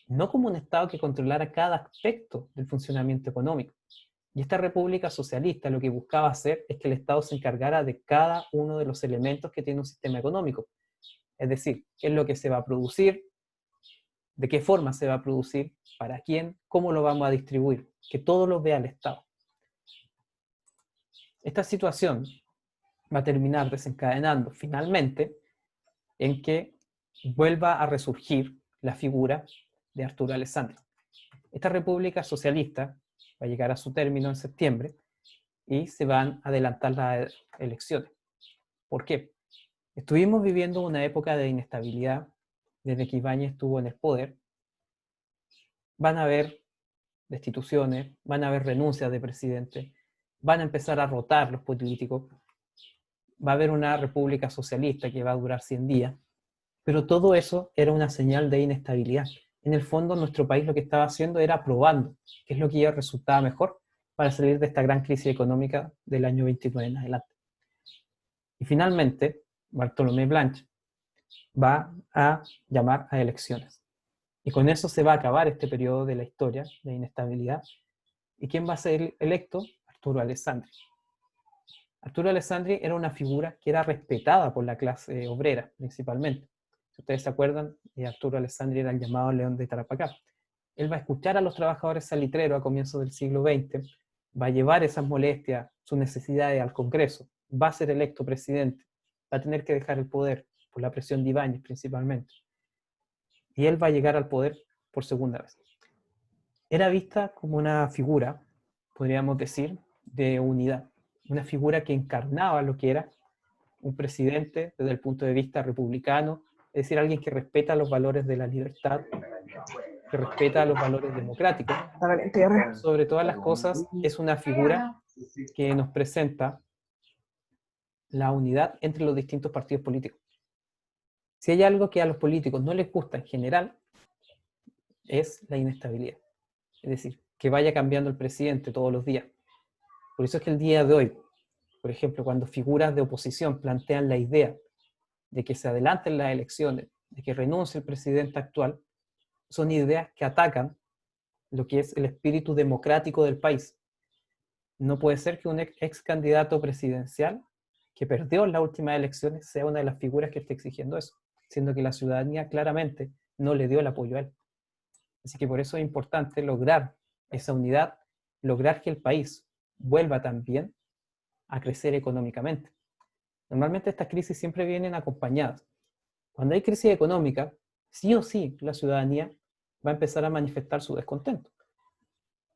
no como un Estado que controlara cada aspecto del funcionamiento económico. Y esta República Socialista lo que buscaba hacer es que el Estado se encargara de cada uno de los elementos que tiene un sistema económico. Es decir, qué es lo que se va a producir, de qué forma se va a producir, para quién, cómo lo vamos a distribuir, que todo lo vea el Estado. Esta situación va a terminar desencadenando finalmente en que vuelva a resurgir la figura de Arturo Alessandri. Esta República Socialista va a llegar a su término en septiembre y se van a adelantar las elecciones. ¿Por qué? Estuvimos viviendo una época de inestabilidad desde que Ibáñez estuvo en el poder. Van a haber destituciones, van a haber renuncias de presidente, van a empezar a rotar los políticos, va a haber una república socialista que va a durar 100 días, Pero todo eso era una señal de inestabilidad. En el fondo, nuestro país lo que estaba haciendo era probando qué es lo que ya resultaba mejor para salir de esta gran crisis económica del año 29 en adelante. Y finalmente, Bartolomé Blanch va a llamar a elecciones. Y con eso se va a acabar este periodo de la historia de inestabilidad. ¿Y quién va a ser electo? Arturo Alessandri. Arturo Alessandri era una figura que era respetada por la clase obrera, principalmente. Si ustedes se acuerdan, Arturo Alessandri era el llamado León de Tarapacá. Él va a escuchar a los trabajadores salitreros a comienzos del siglo XX, va a llevar esas molestias, sus necesidades al Congreso, va a ser electo presidente, va a tener que dejar el poder por la presión de Ibáñez principalmente. Y él va a llegar al poder por segunda vez. Era vista como una figura, podríamos decir, de unidad. Una figura que encarnaba lo que era un presidente desde el punto de vista republicano, es decir, alguien que respeta los valores de la libertad, que respeta los valores democráticos. Sobre todas las cosas, es una figura que nos presenta la unidad entre los distintos partidos políticos. Si hay algo que a los políticos no les gusta en general, es la inestabilidad. Es decir, que vaya cambiando el presidente todos los días. Por eso es que el día de hoy, por ejemplo, cuando figuras de oposición plantean la idea de que se adelanten las elecciones, de que renuncie el presidente actual, son ideas que atacan lo que es el espíritu democrático del país. No puede ser que un ex candidato presidencial que perdió en las últimas elecciones sea una de las figuras que esté exigiendo eso, siendo que la ciudadanía claramente no le dio el apoyo a él. Así que por eso es importante lograr esa unidad, lograr que el país vuelva también a crecer económicamente. Normalmente estas crisis siempre vienen acompañadas. Cuando hay crisis económica, sí o sí la ciudadanía va a empezar a manifestar su descontento.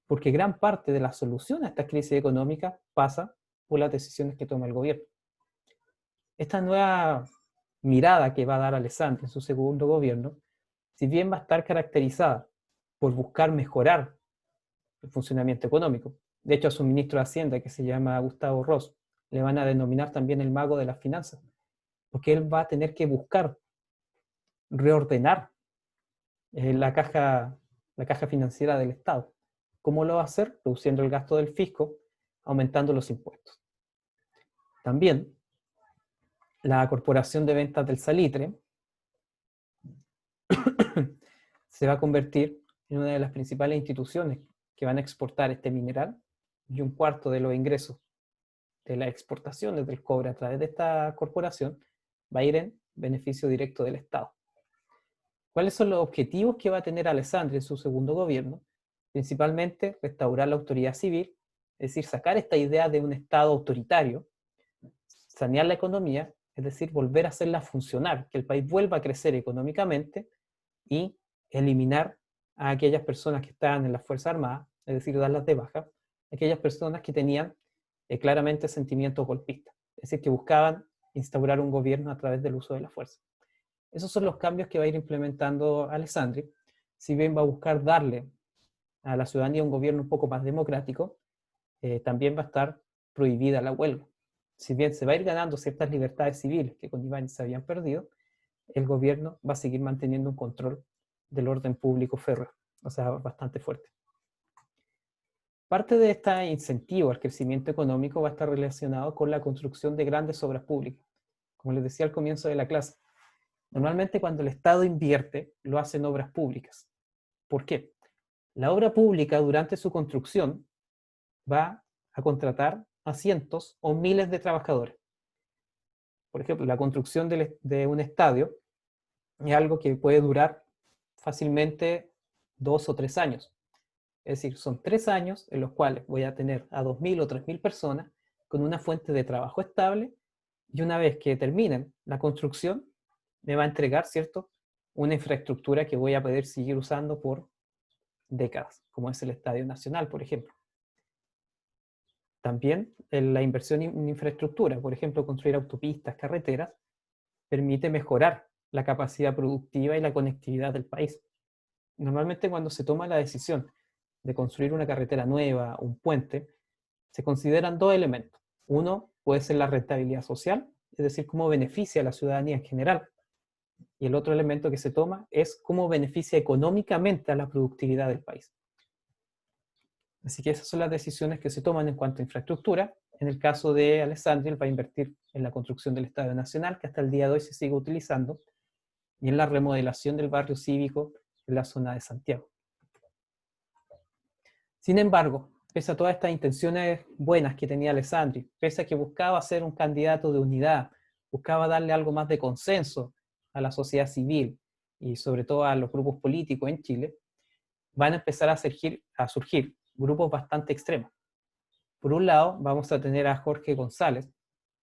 Porque gran parte de la solución a esta crisis económica pasa por las decisiones que toma el gobierno. Esta nueva mirada que va a dar Alessandri en su segundo gobierno, si bien va a estar caracterizada por buscar mejorar el funcionamiento económico, de hecho a su ministro de Hacienda, que se llama Gustavo Ross, le van a denominar también el mago de las finanzas, porque él va a tener que buscar reordenar la caja financiera del Estado. ¿Cómo lo va a hacer? Reduciendo el gasto del fisco, aumentando los impuestos. También, la Corporación de Ventas del Salitre se va a convertir en una de las principales instituciones que van a exportar este mineral, y un cuarto de los ingresos de las exportaciones del cobre a través de esta corporación va a ir en beneficio directo del Estado. ¿Cuáles son los objetivos que va a tener Alessandri en su segundo gobierno? Principalmente restaurar la autoridad civil, es decir, sacar esta idea de un Estado autoritario, sanear la economía, es decir, volver a hacerla funcionar, que el país vuelva a crecer económicamente y eliminar a aquellas personas que estaban en las Fuerzas Armadas, es decir, darlas de baja, aquellas personas que tenían claramente sentimientos golpistas, es decir, que buscaban instaurar un gobierno a través del uso de la fuerza. Esos son los cambios que va a ir implementando Alessandri, si bien va a buscar darle a la ciudadanía un gobierno un poco más democrático, también va a estar prohibida la huelga. Si bien se va a ir ganando ciertas libertades civiles que con Ibáñez se habían perdido, el gobierno va a seguir manteniendo un control del orden público férreo, o sea, bastante fuerte. Parte de este incentivo al crecimiento económico va a estar relacionado con la construcción de grandes obras públicas. Como les decía al comienzo de la clase, normalmente cuando el Estado invierte, lo hace en obras públicas. ¿Por qué? La obra pública durante su construcción va a contratar a cientos o miles de trabajadores. Por ejemplo, la construcción de un estadio es algo que puede durar fácilmente 2 o 3 años. Es decir, son 3 años en los cuales voy a tener a 2.000 o 3.000 personas con una fuente de trabajo estable, y una vez que terminen la construcción, me va a entregar, ¿cierto?, una infraestructura que voy a poder seguir usando por décadas, como es el Estadio Nacional, por ejemplo. También la inversión en infraestructura, por ejemplo, construir autopistas, carreteras, permite mejorar la capacidad productiva y la conectividad del país. Normalmente cuando se toma la decisión de construir una carretera nueva, un puente, se consideran 2 elementos. Uno puede ser la rentabilidad social, es decir, cómo beneficia a la ciudadanía en general. Y el otro elemento que se toma es cómo beneficia económicamente a la productividad del país. Así que esas son las decisiones que se toman en cuanto a infraestructura. En el caso de Alessandri, él va a invertir en la construcción del Estadio Nacional, que hasta el día de hoy se sigue utilizando, y en la remodelación del barrio cívico en la zona de Santiago. Sin embargo, pese a todas estas intenciones buenas que tenía Alessandri, pese a que buscaba ser un candidato de unidad, buscaba darle algo más de consenso a la sociedad civil y sobre todo a los grupos políticos en Chile, van a empezar a surgir grupos bastante extremos. Por un lado, vamos a tener a Jorge González,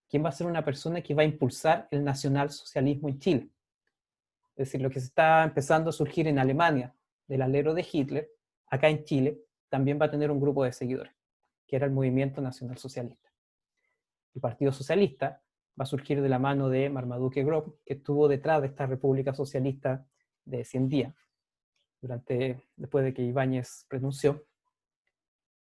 quien va a ser una persona que va a impulsar el nacionalsocialismo en Chile. Es decir, lo que se está empezando a surgir en Alemania del alero de Hitler, acá en Chile, también va a tener un grupo de seguidores, que era el Movimiento Nacional Socialista. El Partido Socialista va a surgir de la mano de Marmaduke Grob, que estuvo detrás de esta República Socialista de 100 días, después de que Ibáñez renunció.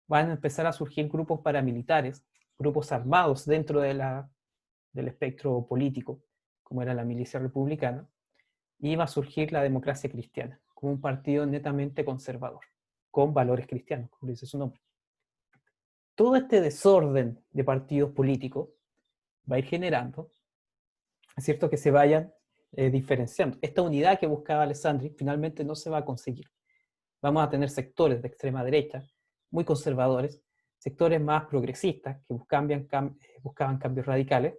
Van a empezar a surgir grupos paramilitares, grupos armados dentro del espectro político, como era la milicia republicana, y va a surgir la Democracia Cristiana, como un partido netamente conservador, con valores cristianos, como dice su nombre. Todo este desorden de partidos políticos va a ir generando, es cierto, que se vayan diferenciando. Esta unidad que buscaba Alessandri finalmente no se va a conseguir. Vamos a tener sectores de extrema derecha, muy conservadores, sectores más progresistas que buscaban cambios radicales,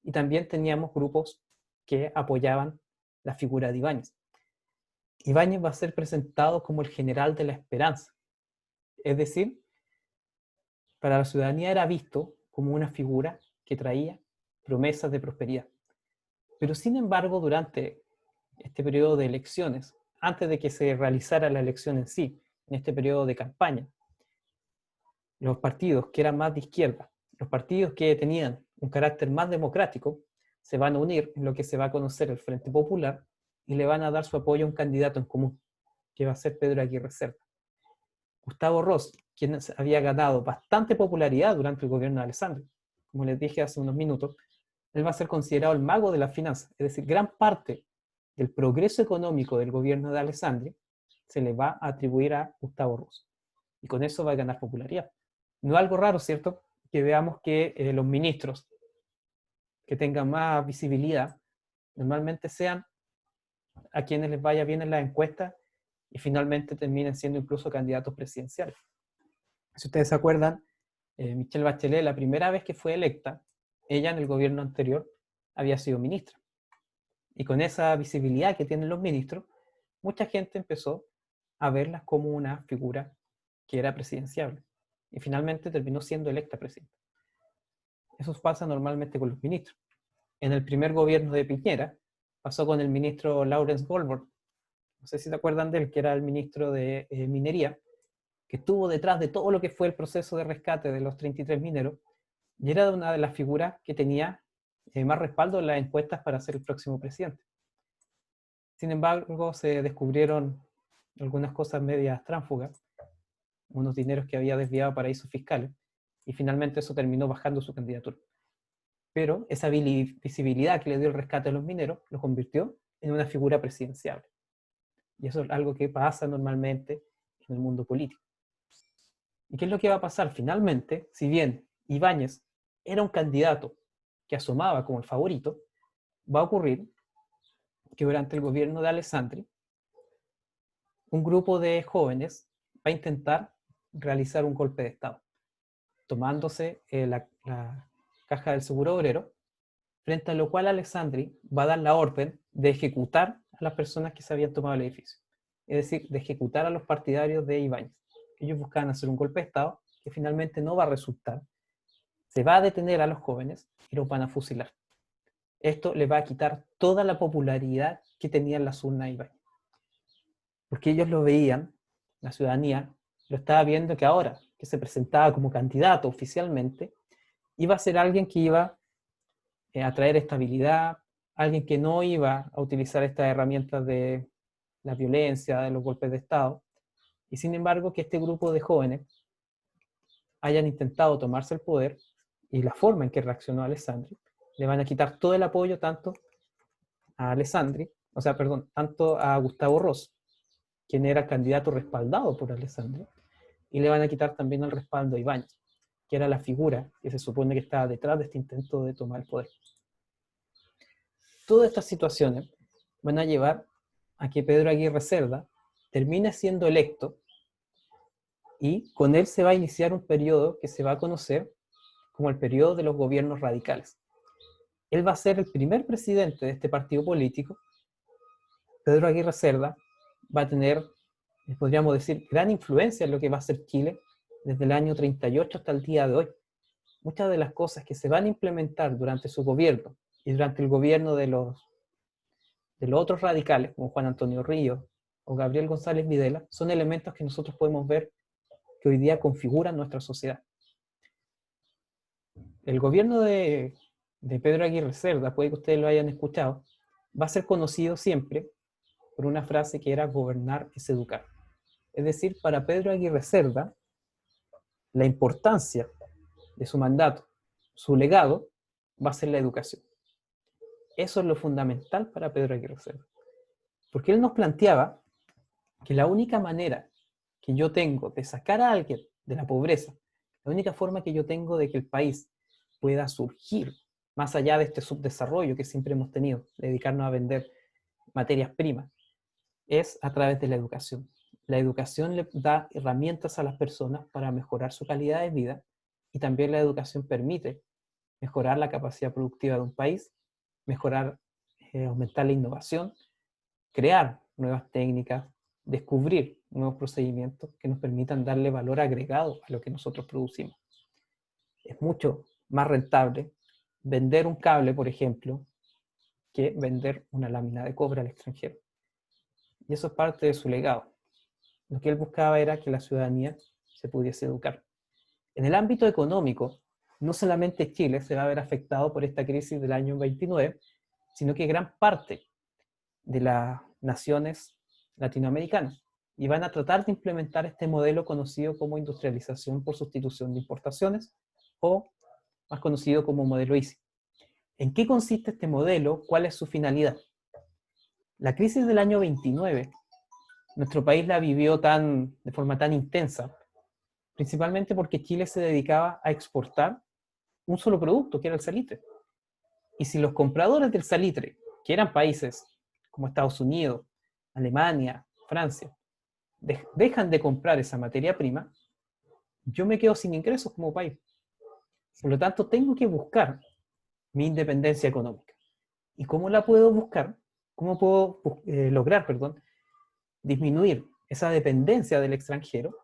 y también teníamos grupos que apoyaban la figura de Ibáñez. Ibáñez va a ser presentado como el general de la esperanza, es decir, para la ciudadanía era visto como una figura que traía promesas de prosperidad. Pero sin embargo, durante este periodo de elecciones, antes de que se realizara la elección en sí, en este periodo de campaña, los partidos que eran más de izquierda, los partidos que tenían un carácter más democrático, se van a unir en lo que se va a conocer el Frente Popular y le van a dar su apoyo a un candidato en común, que va a ser Pedro Aguirre Cerda. Gustavo Ross, quien había ganado bastante popularidad durante el gobierno de Alessandri, como les dije hace unos minutos, él va a ser considerado el mago de la finanza, es decir, gran parte del progreso económico del gobierno de Alessandri se le va a atribuir a Gustavo Ross. Y con eso va a ganar popularidad. No es algo raro, ¿cierto?, que veamos que los ministros que tengan más visibilidad normalmente sean a quienes les vaya bien en la encuesta y finalmente terminen siendo incluso candidatos presidenciales. Si ustedes se acuerdan, Michelle Bachelet, la primera vez que fue electa, ella en el gobierno anterior había sido ministra. Y con esa visibilidad que tienen los ministros, mucha gente empezó a verlas como una figura que era presidenciable. Y finalmente terminó siendo electa presidenta. Eso pasa normalmente con los ministros. En el primer gobierno de Piñera, pasó con el ministro Lawrence Goldberg. No sé si se acuerdan de él, que era el ministro de Minería, que estuvo detrás de todo lo que fue el proceso de rescate de los 33 mineros, y era una de las figuras que tenía más respaldo en las encuestas para ser el próximo presidente. Sin embargo, se descubrieron algunas cosas medias tránsfugas, unos dineros que había desviado a paraísos fiscales, y finalmente eso terminó bajando su candidatura. Pero esa visibilidad que le dio el rescate a los mineros lo convirtió en una figura presidenciable. Y eso es algo que pasa normalmente en el mundo político. ¿Y qué es lo que va a pasar? Finalmente, si bien Ibáñez era un candidato que asomaba como el favorito, va a ocurrir que durante el gobierno de Alessandri, un grupo de jóvenes va a intentar realizar un golpe de Estado, tomándose la caja del seguro obrero, frente a lo cual Alessandri va a dar la orden de ejecutar a las personas que se habían tomado el edificio, es decir, de ejecutar a los partidarios de Ibáñez. Ellos buscaban hacer un golpe de Estado que finalmente no va a resultar. Se va a detener a los jóvenes y los van a fusilar. Esto le va a quitar toda la popularidad que tenía en las urnas Ibáñez. Porque ellos lo veían, la ciudadanía lo estaba viendo que ahora que se presentaba como candidato oficialmente, iba a ser alguien que iba a traer estabilidad, alguien que no iba a utilizar estas herramientas de la violencia, de los golpes de Estado. Y sin embargo, que este grupo de jóvenes hayan intentado tomarse el poder y la forma en que reaccionó Alessandri, le van a quitar todo el apoyo tanto a Alessandri o sea, perdón, tanto a Gustavo Ross, quien era candidato respaldado por Alessandri, y le van a quitar también el respaldo a Ibáñez, que era la figura que se supone que estaba detrás de este intento de tomar el poder. Todas estas situaciones van a llevar a que Pedro Aguirre Cerda termine siendo electo y con él se va a iniciar un periodo que se va a conocer como el periodo de los gobiernos radicales. Él va a ser el primer presidente de este partido político. Pedro Aguirre Cerda va a tener, podríamos decir, gran influencia en lo que va a ser Chile desde el año 38 hasta el día de hoy. Muchas de las cosas que se van a implementar durante su gobierno y durante el gobierno de los otros radicales, como Juan Antonio Ríos o Gabriel González Videla, son elementos que nosotros podemos ver que hoy día configuran nuestra sociedad. El gobierno de Pedro Aguirre Cerda, puede que ustedes lo hayan escuchado, va a ser conocido siempre por una frase que era gobernar es educar. Es decir, para Pedro Aguirre Cerda, la importancia de su mandato, su legado, va a ser la educación. Eso es lo fundamental para Pedro Aguirre Cerda. Porque él nos planteaba que la única manera que yo tengo de sacar a alguien de la pobreza, la única forma que yo tengo de que el país pueda surgir más allá de este subdesarrollo que siempre hemos tenido, dedicarnos a vender materias primas, es a través de la educación. La educación le da herramientas a las personas para mejorar su calidad de vida y también la educación permite mejorar la capacidad productiva de un país, mejorar, aumentar la innovación, crear nuevas técnicas, descubrir nuevos procedimientos que nos permitan darle valor agregado a lo que nosotros producimos. Es mucho más rentable vender un cable, por ejemplo, que vender una lámina de cobre al extranjero. Y eso es parte de su legado. Lo que él buscaba era que la ciudadanía se pudiese educar. En el ámbito económico, no solamente Chile se va a ver afectado por esta crisis del año 29, sino que gran parte de las naciones latinoamericanas. Y van a tratar de implementar este modelo conocido como industrialización por sustitución de importaciones, o más conocido como modelo ISI. ¿En qué consiste este modelo? ¿Cuál es su finalidad? La crisis del año 29, nuestro país la vivió de forma tan intensa, principalmente porque Chile se dedicaba a exportar un solo producto, que era el salitre. Y si los compradores del salitre, que eran países como Estados Unidos, Alemania, Francia, dejan de comprar esa materia prima, yo me quedo sin ingresos como país. Por lo tanto, tengo que buscar mi independencia económica. ¿Y cómo la puedo buscar? ¿Cómo puedo lograr, disminuir esa dependencia del extranjero,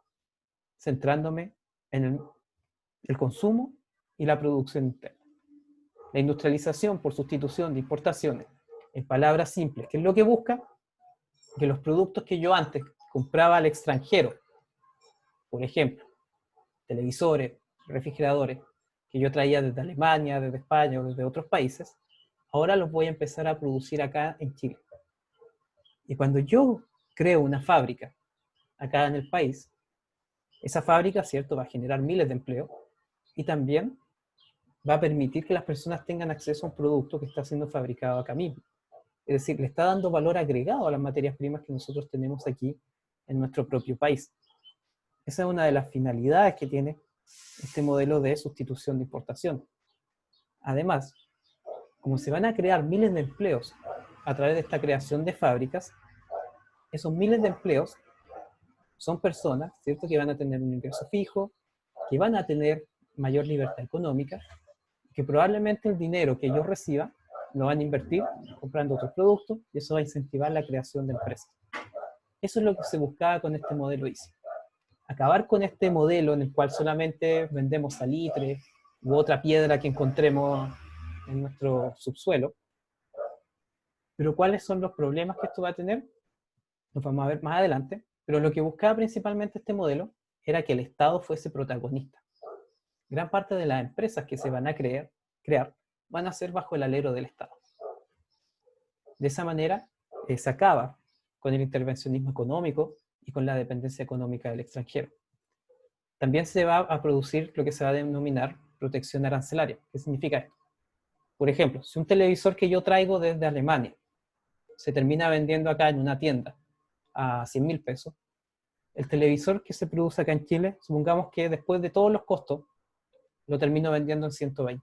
centrándome en el consumo y la producción interna? La industrialización por sustitución de importaciones, en palabras simples, ¿qué es lo que busca? Que los productos que yo antes compraba al extranjero, por ejemplo, televisores, refrigeradores, que yo traía desde Alemania, desde España o desde otros países, ahora los voy a empezar a producir acá en Chile. Y cuando yo creo una fábrica acá en el país, esa fábrica, ¿cierto?, va a generar miles de empleos y también va a permitir que las personas tengan acceso a un producto que está siendo fabricado acá mismo. Es decir, le está dando valor agregado a las materias primas que nosotros tenemos aquí en nuestro propio país. Esa es una de las finalidades que tiene este modelo de sustitución de importación. Además, como se van a crear miles de empleos a través de esta creación de fábricas, esos miles de empleos son personas, ¿cierto?, que van a tener un ingreso fijo, que van a tener mayor libertad económica, que probablemente el dinero que ellos reciban lo van a invertir comprando otros productos y eso va a incentivar la creación de empresas. Eso es lo que se buscaba con este modelo ISI. Acabar con este modelo en el cual solamente vendemos salitre u otra piedra que encontremos en nuestro subsuelo. Pero ¿cuáles son los problemas que esto va a tener? Los vamos a ver más adelante. Pero lo que buscaba principalmente este modelo era que el Estado fuese protagonista. Gran parte de las empresas que se van a crear van a ser bajo el alero del Estado. De esa manera se acaba con el intervencionismo económico y con la dependencia económica del extranjero. También se va a producir lo que se va a denominar protección arancelaria. ¿Qué significa esto? Por ejemplo, si un televisor que yo traigo desde Alemania se termina vendiendo acá en una tienda a 100.000 pesos, el televisor que se produce acá en Chile, supongamos que después de todos los costos, lo termino vendiendo en 120.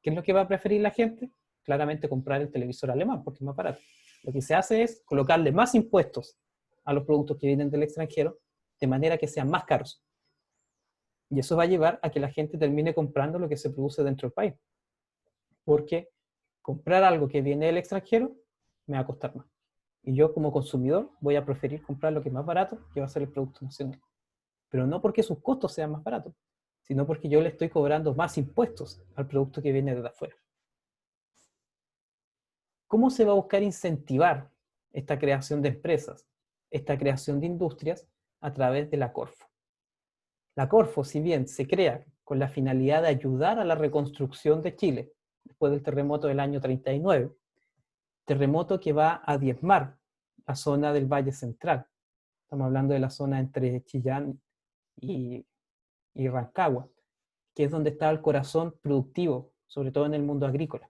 ¿Qué es lo que va a preferir la gente? Claramente comprar el televisor alemán, porque es más barato. Lo que se hace es colocarle más impuestos a los productos que vienen del extranjero, de manera que sean más caros. Y eso va a llevar a que la gente termine comprando lo que se produce dentro del país. Porque comprar algo que viene del extranjero me va a costar más. Y yo como consumidor voy a preferir comprar lo que es más barato, que va a ser el producto nacional. Pero no porque sus costos sean más baratos, sino porque yo le estoy cobrando más impuestos al producto que viene de afuera. ¿Cómo se va a buscar incentivar esta creación de empresas, esta creación de industrias a través de la Corfo? La Corfo, si bien se crea con la finalidad de ayudar a la reconstrucción de Chile después del terremoto del año 39, terremoto que va a diezmar la zona del Valle Central. Estamos hablando de la zona entre Chillán y Rancagua, que es donde está el corazón productivo, sobre todo en el mundo agrícola.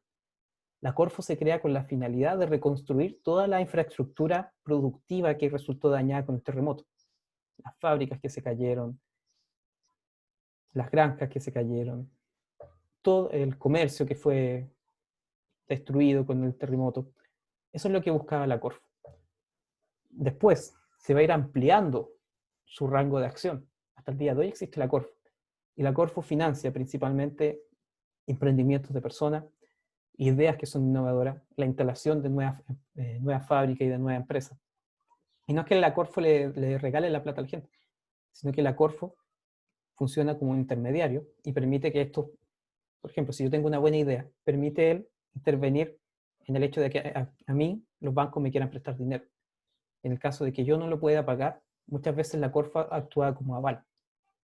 La Corfo se crea con la finalidad de reconstruir toda la infraestructura productiva que resultó dañada con el terremoto. Las fábricas que se cayeron, las granjas que se cayeron, todo el comercio que fue destruido con el terremoto. Eso es lo que buscaba la Corfo. Después se va a ir ampliando su rango de acción. Hasta el día de hoy existe la Corfo. Y la Corfo financia principalmente emprendimientos de personas, ideas que son innovadoras, la instalación de nuevas fábricas y de nuevas empresas. Y no es que la Corfo le regale la plata a la gente, sino que la Corfo funciona como un intermediario y permite que esto, por ejemplo, si yo tengo una buena idea, permite él intervenir en el hecho de que a mí los bancos me quieran prestar dinero. En el caso de que yo no lo pueda pagar, muchas veces la Corfo actúa como aval.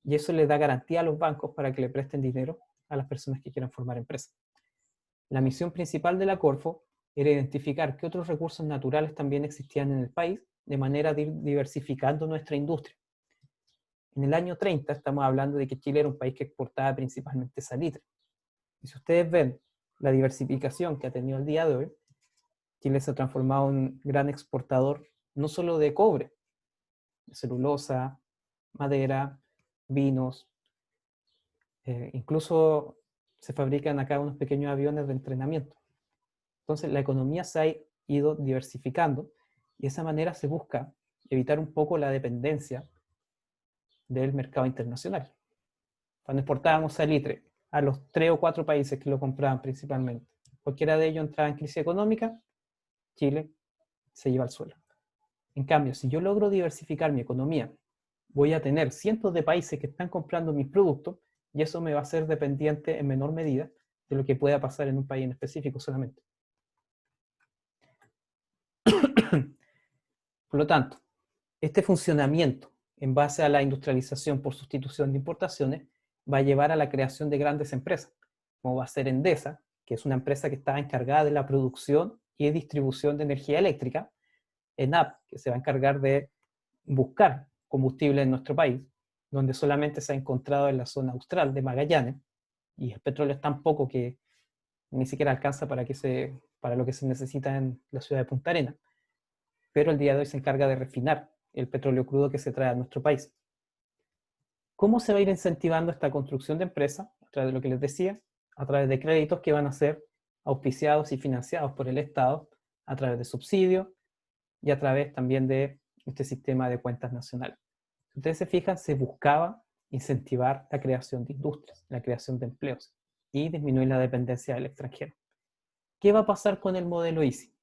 Y eso le da garantía a los bancos para que le presten dinero a las personas que quieran formar empresas. La misión principal de la Corfo era identificar qué otros recursos naturales también existían en el país, de manera de ir diversificando nuestra industria. En el año 30 estamos hablando de que Chile era un país que exportaba principalmente salitre. Y si ustedes ven la diversificación que ha tenido el día de hoy, Chile se ha transformado en un gran exportador no solo de cobre, de celulosa, madera, vinos, incluso se fabrican acá unos pequeños aviones de entrenamiento. Entonces la economía se ha ido diversificando y de esa manera se busca evitar un poco la dependencia del mercado internacional. Cuando exportábamos salitre a los 3 o 4 países que lo compraban principalmente, cualquiera de ellos entraba en crisis económica, Chile se lleva al suelo. En cambio, si yo logro diversificar mi economía, voy a tener cientos de países que están comprando mis productos y eso me va a hacer dependiente en menor medida de lo que pueda pasar en un país en específico solamente. Por lo tanto, este funcionamiento en base a la industrialización por sustitución de importaciones va a llevar a la creación de grandes empresas, como va a ser Endesa, que es una empresa que está encargada de la producción y distribución de energía eléctrica, ENAP, que se va a encargar de buscar combustible en nuestro país, donde solamente se ha encontrado en la zona austral de Magallanes, y el petróleo es tan poco que ni siquiera alcanza para lo que se necesita en la ciudad de Punta Arenas, pero el día de hoy se encarga de refinar el petróleo crudo que se trae a nuestro país. ¿Cómo se va a ir incentivando esta construcción de empresas? A través de lo que les decía, a través de créditos que van a ser auspiciados y financiados por el Estado, a través de subsidios y a través también de este sistema de cuentas nacionales. Si ustedes se fijan, se buscaba incentivar la creación de industrias, la creación de empleos y disminuir la dependencia del extranjero. ¿Qué va a pasar con el modelo EASY?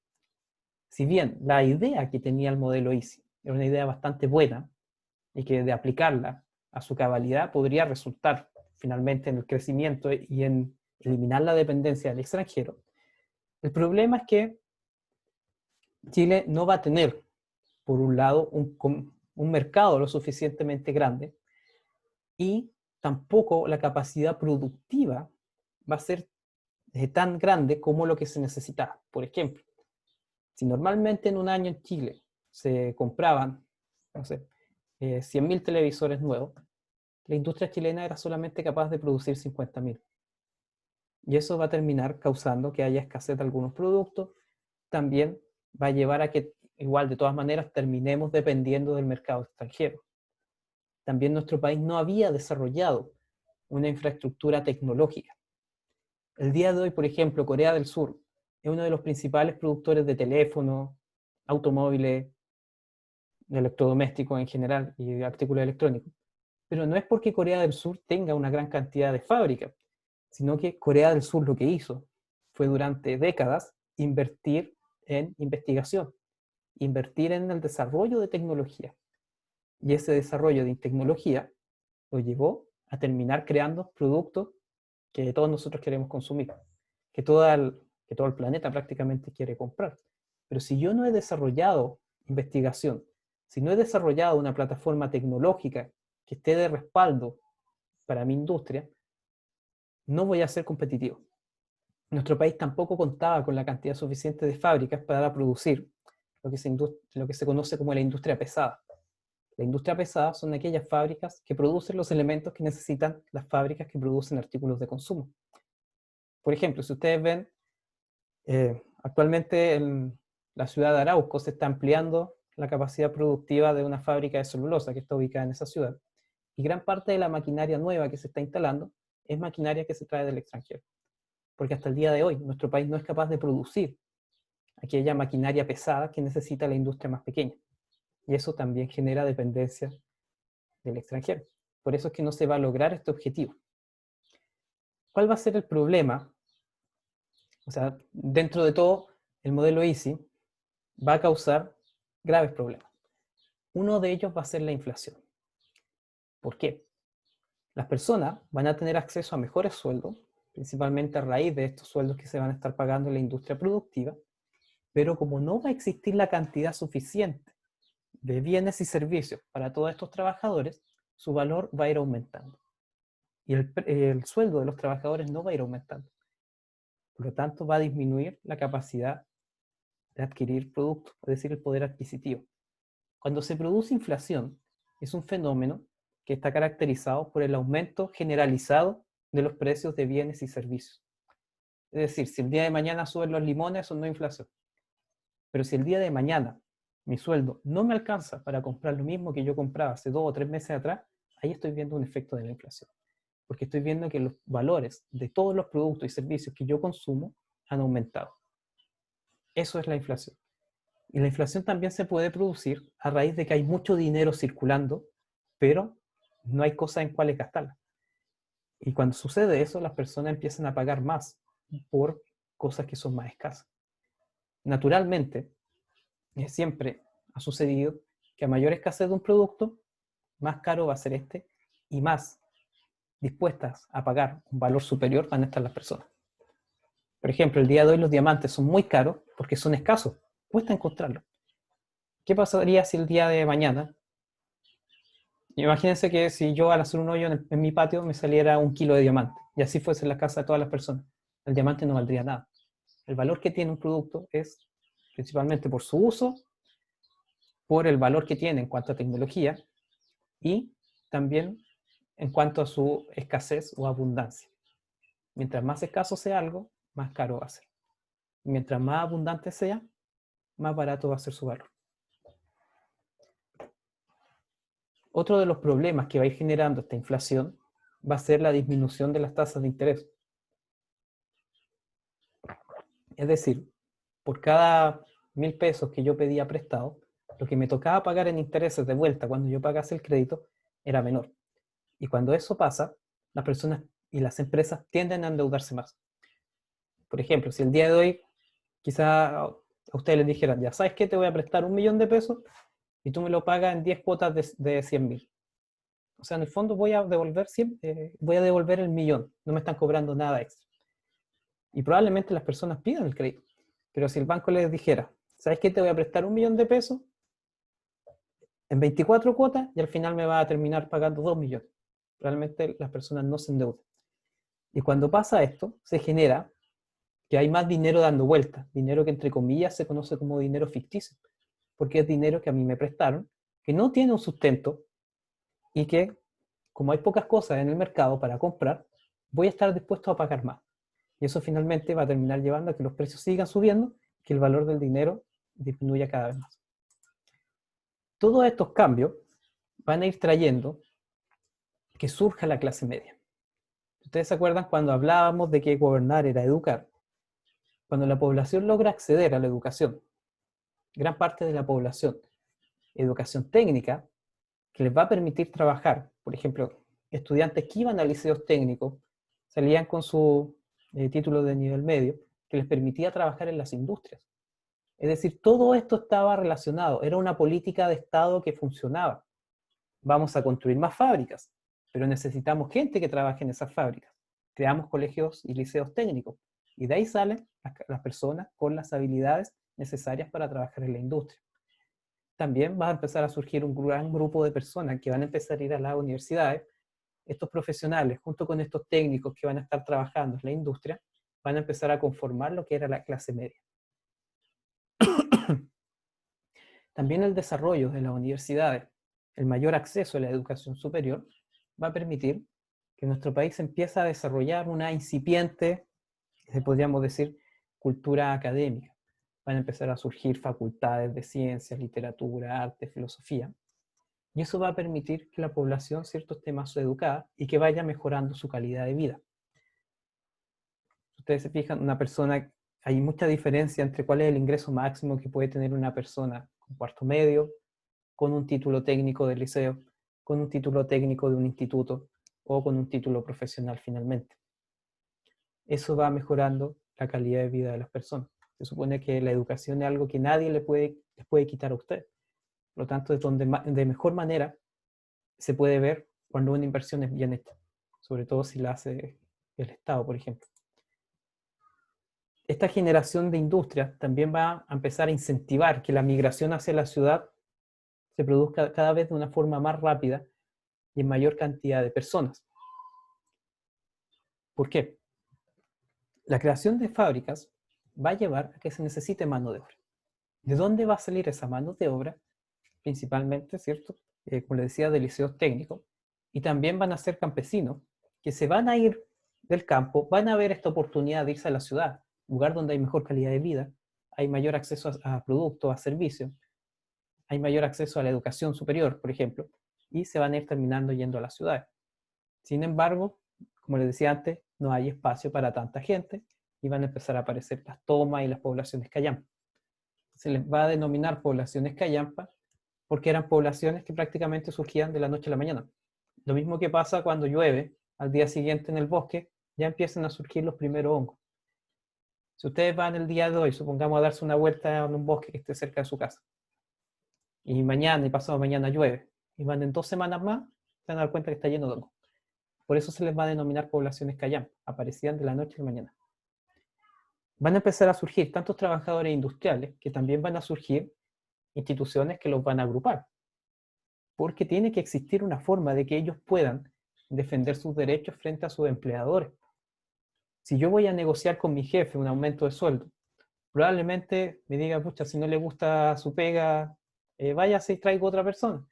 Si bien la idea que tenía el modelo EASY era una idea bastante buena y que de aplicarla a su cabalidad podría resultar finalmente en el crecimiento y en eliminar la dependencia del extranjero, el problema es que Chile no va a tener, por un lado, un mercado lo suficientemente grande y tampoco la capacidad productiva va a ser tan grande como lo que se necesitaba. Por ejemplo, si normalmente en un año en Chile se compraban, no sé, 100.000 televisores nuevos, la industria chilena era solamente capaz de producir 50.000. Y eso va a terminar causando que haya escasez de algunos productos. También va a llevar a que, igual, de todas maneras, terminemos dependiendo del mercado extranjero. También nuestro país no había desarrollado una infraestructura tecnológica. El día de hoy, por ejemplo, Corea del Sur es uno de los principales productores de teléfonos, automóviles, de electrodomésticos en general y artículos electrónicos. Pero no es porque Corea del Sur tenga una gran cantidad de fábricas, sino que Corea del Sur lo que hizo fue durante décadas invertir en investigación, invertir en el desarrollo de tecnología. Y ese desarrollo de tecnología lo llevó a terminar creando productos que todos nosotros queremos consumir, que todo el planeta prácticamente quiere comprar. Pero si yo no he desarrollado investigación, si no he desarrollado una plataforma tecnológica que esté de respaldo para mi industria, no voy a ser competitivo. Nuestro país tampoco contaba con la cantidad suficiente de fábricas para producir lo que se conoce como la industria pesada. La industria pesada son aquellas fábricas que producen los elementos que necesitan las fábricas que producen artículos de consumo. Por ejemplo, si ustedes ven, actualmente en la ciudad de Arauco se está ampliando la capacidad productiva de una fábrica de celulosa que está ubicada en esa ciudad. Y gran parte de la maquinaria nueva que se está instalando es maquinaria que se trae del extranjero. Porque hasta el día de hoy nuestro país no es capaz de producir aquella maquinaria pesada que necesita la industria más pequeña. Y eso también genera dependencia del extranjero. Por eso es que no se va a lograr este objetivo. ¿Cuál va a ser el problema? O sea, dentro de todo, el modelo EASY va a causar graves problemas. Uno de ellos va a ser la inflación. ¿Por qué? Las personas van a tener acceso a mejores sueldos, principalmente a raíz de estos sueldos que se van a estar pagando en la industria productiva, pero como no va a existir la cantidad suficiente de bienes y servicios para todos estos trabajadores, su valor va a ir aumentando. Y el sueldo de los trabajadores no va a ir aumentando. Por lo tanto, va a disminuir la capacidad de adquirir productos, es decir, el poder adquisitivo. Cuando se produce inflación, es un fenómeno que está caracterizado por el aumento generalizado de los precios de bienes y servicios. Es decir, si el día de mañana suben los limones, eso no es inflación. Pero si el día de mañana mi sueldo no me alcanza para comprar lo mismo que yo compraba hace 2 o 3 meses atrás, ahí estoy viendo un efecto de la inflación. Porque estoy viendo que los valores de todos los productos y servicios que yo consumo han aumentado. Eso es la inflación. Y la inflación también se puede producir a raíz de que hay mucho dinero circulando, pero no hay cosas en cuáles gastarla. Y cuando sucede eso, las personas empiezan a pagar más por cosas que son más escasas. Naturalmente, siempre ha sucedido que a mayor escasez de un producto, más caro va a ser este y más dispuestas a pagar un valor superior van a estar las personas. Por ejemplo, el día de hoy los diamantes son muy caros porque son escasos, cuesta encontrarlos. ¿Qué pasaría si el día de mañana, imagínense que si yo al hacer un hoyo en mi patio me saliera 1 kilo de diamante y así fuese en la casa de todas las personas? El diamante no valdría nada. El valor que tiene un producto es principalmente por su uso, por el valor que tiene en cuanto a tecnología y también en cuanto a su escasez o abundancia. Mientras más escaso sea algo, más caro va a ser. Mientras más abundante sea, más barato va a ser su valor. Otro de los problemas que va a ir generando esta inflación va a ser la disminución de las tasas de interés. Es decir, por cada 1.000 pesos que yo pedía prestado, lo que me tocaba pagar en intereses de vuelta cuando yo pagase el crédito era menor. Y cuando eso pasa, las personas y las empresas tienden a endeudarse más. Por ejemplo, si el día de hoy quizá a ustedes les dijeran, ya sabes qué, te voy a prestar 1.000.000 de pesos y tú me lo pagas en 10 cuotas de 100.000. O sea, en el fondo voy a devolver el 1.000.000, no me están cobrando nada extra. Y probablemente las personas pidan el crédito. Pero si el banco les dijera, ¿sabes qué? Te voy a prestar 1.000.000 de pesos en 24 cuotas y al final me va a terminar pagando 2 millones. Realmente las personas no se endeudan. Y cuando pasa esto, se genera que hay más dinero dando vueltas, dinero que entre comillas se conoce como dinero ficticio, porque es dinero que a mí me prestaron, que no tiene un sustento y que, como hay pocas cosas en el mercado para comprar, voy a estar dispuesto a pagar más. Y eso finalmente va a terminar llevando a que los precios sigan subiendo, que el valor del dinero disminuya cada vez más. Todos estos cambios van a ir trayendo que surja la clase media. ¿Ustedes se acuerdan cuando hablábamos de que gobernar era educar? Cuando la población logra acceder a la educación, gran parte de la población, educación técnica, que les va a permitir trabajar, por ejemplo, estudiantes que iban a liceos técnicos, salían con su título de nivel medio, que les permitía trabajar en las industrias. Es decir, todo esto estaba relacionado, era una política de Estado que funcionaba. Vamos a construir más fábricas, pero necesitamos gente que trabaje en esas fábricas. Creamos colegios y liceos técnicos, y de ahí salen las personas con las habilidades necesarias para trabajar en la industria. También va a empezar a surgir un gran grupo de personas que van a empezar a ir a las universidades. Estos profesionales, junto con estos técnicos que van a estar trabajando en la industria, van a empezar a conformar lo que era la clase media. También el desarrollo de las universidades, el mayor acceso a la educación superior, va a permitir que nuestro país empiece a desarrollar una incipiente, podríamos decir, cultura académica. Van a empezar a surgir facultades de ciencias, literatura, arte, filosofía. Y eso va a permitir que la población, ¿cierto?, esté más educada y que vaya mejorando su calidad de vida. Ustedes se fijan, una persona, hay mucha diferencia entre cuál es el ingreso máximo que puede tener una persona con cuarto medio, con un título técnico del liceo, con un título técnico de un instituto o con un título profesional finalmente. Eso va mejorando la calidad de vida de las personas. Se supone que la educación es algo que nadie les puede quitar a usted. Por lo tanto, es donde de mejor manera se puede ver cuando una inversión es bien hecha, sobre todo si la hace el Estado, por ejemplo. Esta generación de industrias también va a empezar a incentivar que la migración hacia la ciudad se produzca cada vez de una forma más rápida y en mayor cantidad de personas. ¿Por qué? La creación de fábricas va a llevar a que se necesite mano de obra. ¿De dónde va a salir esa mano de obra? Principalmente, ¿cierto? Como les decía, de liceos técnicos. Y también van a ser campesinos que se van a ir del campo, van a ver esta oportunidad de irse a la ciudad, lugar donde hay mejor calidad de vida, hay mayor acceso a productos, a servicios, hay mayor acceso a la educación superior, por ejemplo, y se van a ir terminando yendo a las ciudades. Sin embargo, como les decía antes, no hay espacio para tanta gente y van a empezar a aparecer las tomas y las poblaciones callampa. Se les va a denominar poblaciones callampa porque eran poblaciones que prácticamente surgían de la noche a la mañana. Lo mismo que pasa cuando llueve, al día siguiente en el bosque ya empiezan a surgir los primeros hongos. Si ustedes van el día de hoy, supongamos, a darse una vuelta en un bosque que esté cerca de su casa, y mañana y pasado mañana llueve, y van en 2 semanas más, se van a dar cuenta que está lleno de hongos. Por eso se les va a denominar poblaciones callampa, aparecían de la noche a la mañana. Van a empezar a surgir tantos trabajadores industriales que también van a surgir instituciones que los van a agrupar, porque tiene que existir una forma de que ellos puedan defender sus derechos frente a sus empleadores. Si yo voy a negociar con mi jefe un aumento de sueldo, probablemente me diga, pucha, si no le gusta su pega, váyase y traigo otra persona.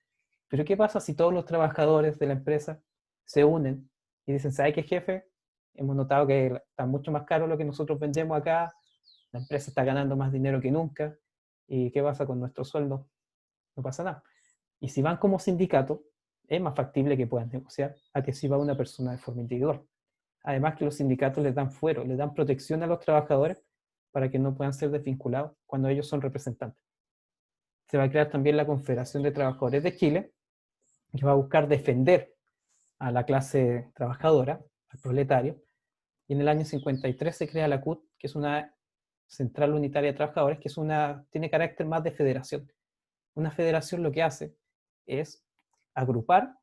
Pero ¿qué pasa si todos los trabajadores de la empresa se unen y dicen, ¿sabe qué, jefe? Hemos notado que está mucho más caro lo que nosotros vendemos acá, la empresa está ganando más dinero que nunca, ¿y qué pasa con nuestro sueldo? No pasa nada. Y si van como sindicato, es más factible que puedan negociar a que si va una persona de forma individual. Además que los sindicatos les dan fuero, les dan protección a los trabajadores para que no puedan ser desvinculados cuando ellos son representantes. Se va a crear también la Confederación de Trabajadores de Chile, que va a buscar defender a la clase trabajadora, al proletario, y en el año 53 se crea la CUT, que es una Central Unitaria de Trabajadores, que tiene carácter más de federación. Una federación lo que hace es agrupar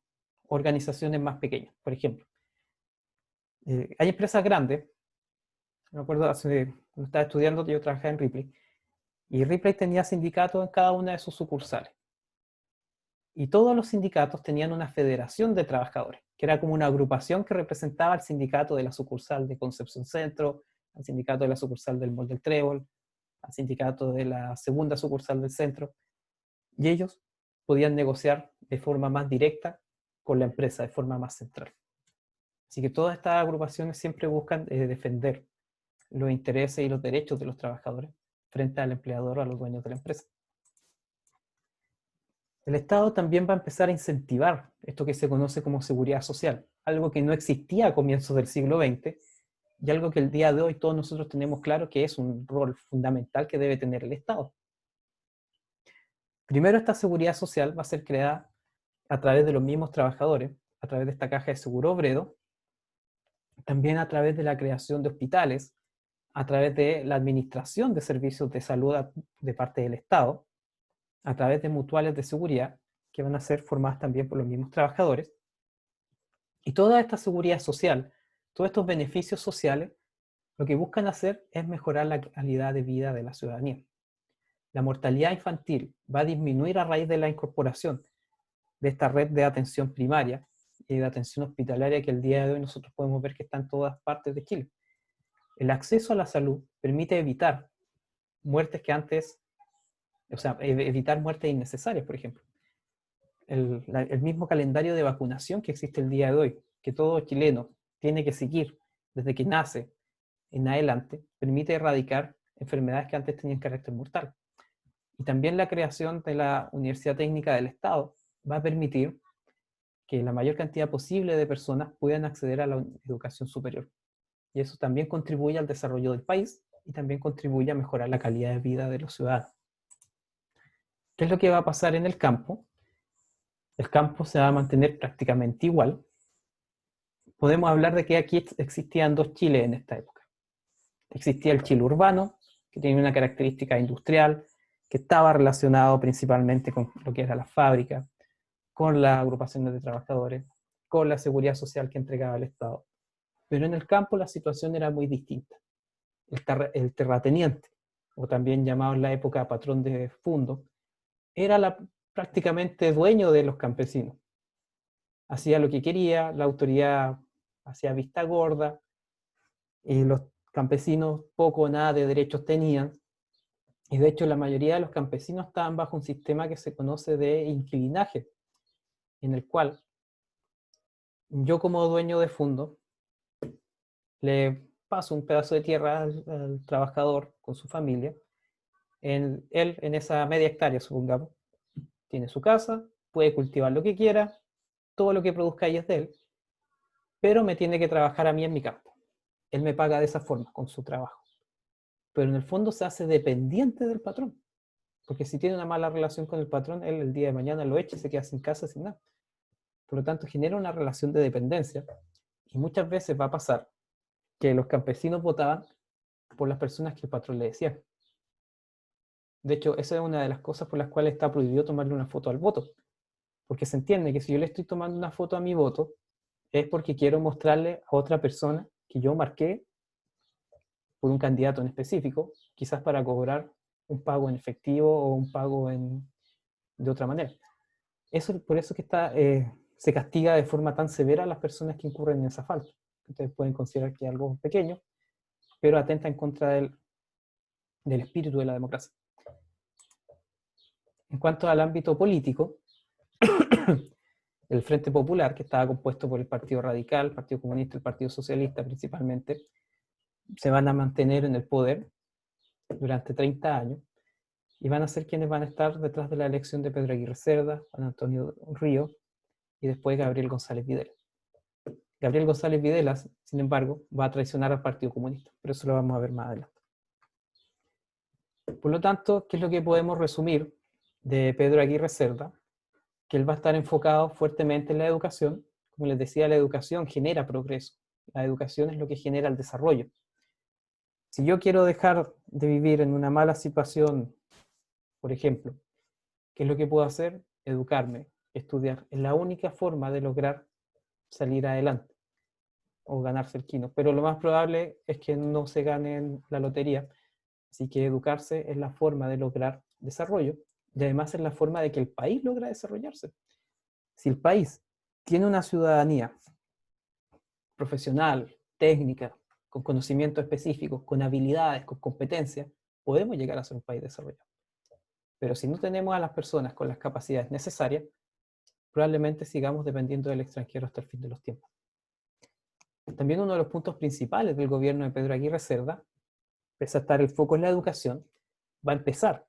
organizaciones más pequeñas. Por ejemplo, hay empresas grandes, me acuerdo cuando estaba estudiando, yo trabajaba en Ripley, y Ripley tenía sindicatos en cada una de sus sucursales. Y todos los sindicatos tenían una federación de trabajadores, que era como una agrupación que representaba al sindicato de la sucursal de Concepción Centro, al sindicato de la sucursal del Mall del Trébol, al sindicato de la segunda sucursal del centro, y ellos podían negociar de forma más directa con la empresa, de forma más central. Así que todas estas agrupaciones siempre buscan defender los intereses y los derechos de los trabajadores frente al empleador o a los dueños de la empresa. El Estado también va a empezar a incentivar esto que se conoce como seguridad social, algo que no existía a comienzos del siglo XX y algo que el día de hoy todos nosotros tenemos claro que es un rol fundamental que debe tener el Estado. Primero, esta seguridad social va a ser creada a través de los mismos trabajadores, a través de esta caja de seguro obrero, también a través de la creación de hospitales, a través de la administración de servicios de salud de parte del Estado, a través de mutuales de seguridad, que van a ser formadas también por los mismos trabajadores. Y toda esta seguridad social, todos estos beneficios sociales, lo que buscan hacer es mejorar la calidad de vida de la ciudadanía. La mortalidad infantil va a disminuir a raíz de la incorporación de esta red de atención primaria y de atención hospitalaria que el día de hoy nosotros podemos ver que está en todas partes de Chile. El acceso a la salud permite evitar muertes que antes, o sea, evitar muertes innecesarias, por ejemplo. El mismo calendario de vacunación que existe el día de hoy, que todo chileno tiene que seguir desde que nace en adelante, permite erradicar enfermedades que antes tenían carácter mortal. Y también la creación de la Universidad Técnica del Estado va a permitir que la mayor cantidad posible de personas puedan acceder a la educación superior. Y eso también contribuye al desarrollo del país y también contribuye a mejorar la calidad de vida de los ciudadanos. ¿Qué es lo que va a pasar en el campo? El campo se va a mantener prácticamente igual. Podemos hablar de que aquí existían dos Chiles en esta época. Existía el Chile urbano, que tenía una característica industrial, que estaba relacionado principalmente con lo que era la fábrica, con las agrupaciones de trabajadores, con la seguridad social que entregaba el Estado. Pero en el campo la situación era muy distinta. El terrateniente, o también llamado en la época patrón de fundo, era prácticamente dueño de los campesinos. Hacía lo que quería, la autoridad hacía vista gorda, y los campesinos poco o nada de derechos tenían, y de hecho la mayoría de los campesinos estaban bajo un sistema que se conoce de inquilinaje, en el cual yo como dueño de fondo le paso un pedazo de tierra al trabajador con su familia, él en esa media hectárea, supongamos, tiene su casa, puede cultivar lo que quiera, todo lo que produzca ahí es de él, pero me tiene que trabajar a mí en mi campo. Él me paga de esa forma, con su trabajo. Pero en el fondo se hace dependiente del patrón, porque si tiene una mala relación con el patrón, él el día de mañana lo echa y se queda sin casa, sin nada. Por lo tanto, genera una relación de dependencia, y muchas veces va a pasar que los campesinos votaban por las personas que el patrón le decía. De hecho, esa es una de las cosas por las cuales está prohibido tomarle una foto al voto, porque se entiende que si yo le estoy tomando una foto a mi voto, es porque quiero mostrarle a otra persona que yo marqué por un candidato en específico, quizás para cobrar un pago en efectivo o un pago de otra manera. Por eso que se castiga de forma tan severa a las personas que incurren en esa falta. Ustedes pueden considerar que es algo pequeño, pero atenta en contra del espíritu de la democracia. En cuanto al ámbito político, el Frente Popular, que estaba compuesto por el Partido Radical, el Partido Comunista, el Partido Socialista principalmente, se van a mantener en el poder durante 30 años y van a ser quienes van a estar detrás de la elección de Pedro Aguirre Cerda, Juan Antonio Ríos y después Gabriel González Videla. Gabriel González Videla, sin embargo, va a traicionar al Partido Comunista, pero eso lo vamos a ver más adelante. Por lo tanto, ¿qué es lo que podemos resumir de Pedro Aguirre Cerda? Que él va a estar enfocado fuertemente en la educación. Como les decía, la educación genera progreso. La educación es lo que genera el desarrollo. Si yo quiero dejar de vivir en una mala situación, por ejemplo, ¿qué es lo que puedo hacer? Educarme, estudiar. Es la única forma de lograr salir adelante o ganarse el quino. Pero lo más probable es que no se gane la lotería. Así que educarse es la forma de lograr desarrollo y además es la forma de que el país logra desarrollarse. Si el país tiene una ciudadanía profesional, técnica, con conocimientos específicos, con habilidades, con competencias, podemos llegar a ser un país desarrollado. Pero si no tenemos a las personas con las capacidades necesarias, probablemente sigamos dependiendo del extranjero hasta el fin de los tiempos. También uno de los puntos principales del gobierno de Pedro Aguirre Cerda, pese a estar el foco en la educación, va a empezar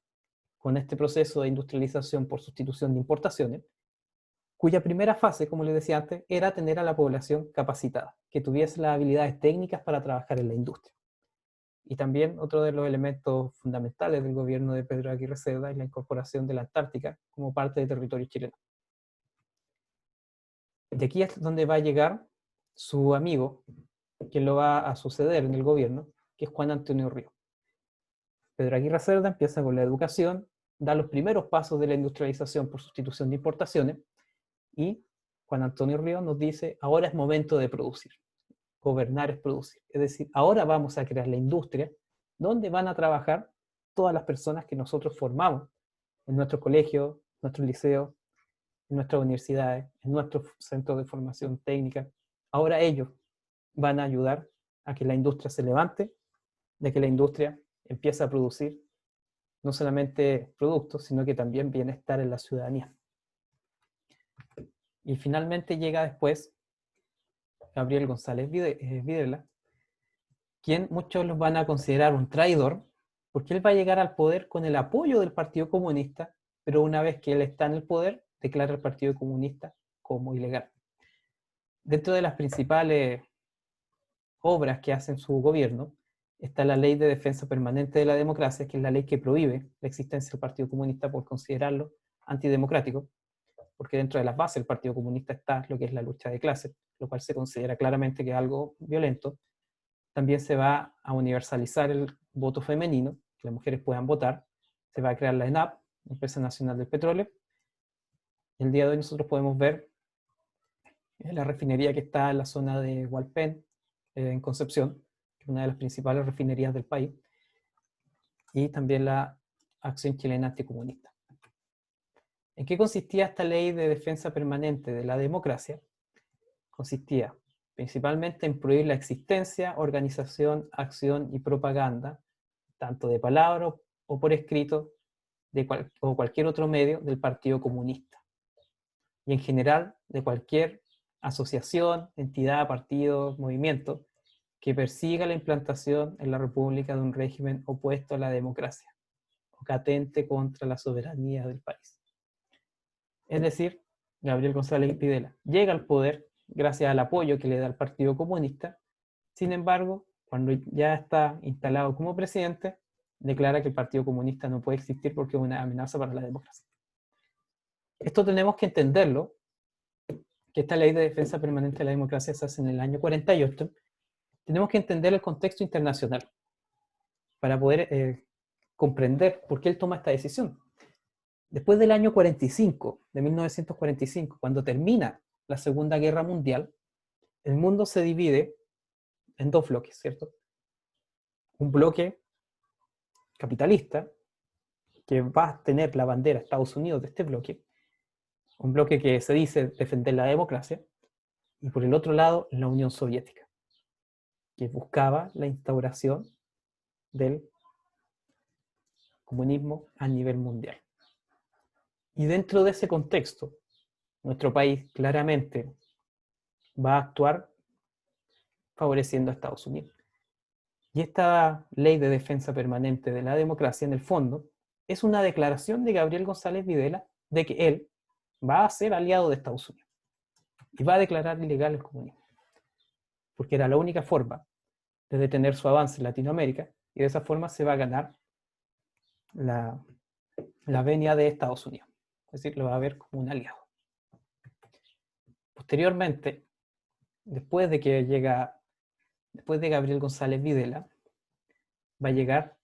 con este proceso de industrialización por sustitución de importaciones, cuya primera fase, como les decía antes, era tener a la población capacitada, que tuviese las habilidades técnicas para trabajar en la industria. Y también otro de los elementos fundamentales del gobierno de Pedro Aguirre Cerda es la incorporación de la Antártica como parte del territorio chileno. De aquí es donde va a llegar su amigo, que lo va a suceder en el gobierno, que es Juan Antonio Ríos. Pedro Aguirre Cerda empieza con la educación, da los primeros pasos de la industrialización por sustitución de importaciones, y Juan Antonio Ríos nos dice, ahora es momento de producir. Gobernar es producir. Es decir, ahora vamos a crear la industria donde van a trabajar todas las personas que nosotros formamos en nuestros colegios, nuestros liceos, en nuestras universidades, en nuestros centros de formación técnica. Ahora ellos van a ayudar a que la industria se levante, de que la industria empiece a producir no solamente productos, sino que también bienestar en la ciudadanía. Y finalmente llega después Gabriel González Videla, quien muchos los van a considerar un traidor, porque él va a llegar al poder con el apoyo del Partido Comunista, pero una vez que él está en el poder, declara al Partido Comunista como ilegal. Dentro de las principales obras que hace en su gobierno, está la Ley de Defensa Permanente de la Democracia, que es la ley que prohíbe la existencia del Partido Comunista por considerarlo antidemocrático, porque dentro de las bases del Partido Comunista está lo que es la lucha de clases, lo cual se considera claramente que es algo violento. También se va a universalizar el voto femenino, que las mujeres puedan votar. Se va a crear la ENAP, Empresa Nacional del Petróleo. El día de hoy nosotros podemos ver la refinería que está en la zona de Hualpén, en Concepción, que es una de las principales refinerías del país, y también la Acción Chilena Anticomunista. ¿En qué consistía esta ley de defensa permanente de la democracia? Consistía principalmente en prohibir la existencia, organización, acción y propaganda, tanto de palabra o por escrito, o cualquier otro medio del Partido Comunista. Y en general de cualquier asociación, entidad, partido, movimiento que persiga la implantación en la República de un régimen opuesto a la democracia o que atente contra la soberanía del país. Es decir, Gabriel González Videla llega al poder gracias al apoyo que le da el Partido Comunista. Sin embargo, cuando ya está instalado como presidente, declara que el Partido Comunista no puede existir porque es una amenaza para la democracia. Esto tenemos que entenderlo, que esta ley de defensa permanente de la democracia se hace en el año 48. Tenemos que entender el contexto internacional para poder comprender por qué él toma esta decisión. Después del año 45, de 1945, cuando termina la Segunda Guerra Mundial, el mundo se divide en dos bloques, ¿cierto? Un bloque capitalista, que va a tener la bandera Estados Unidos de este bloque, un bloque que se dice defender la democracia, y por el otro lado, la Unión Soviética, que buscaba la instauración del comunismo a nivel mundial. Y dentro de ese contexto, nuestro país claramente va a actuar favoreciendo a Estados Unidos. Y esta ley de defensa permanente de la democracia, en el fondo, es una declaración de Gabriel González Videla de que él va a ser aliado de Estados Unidos y va a declarar ilegal el comunismo, porque era la única forma de detener su avance en Latinoamérica, y de esa forma se va a ganar la venia de Estados Unidos, es decir, lo va a ver como un aliado. Posteriormente, después de Gabriel González Videla, va a llegar,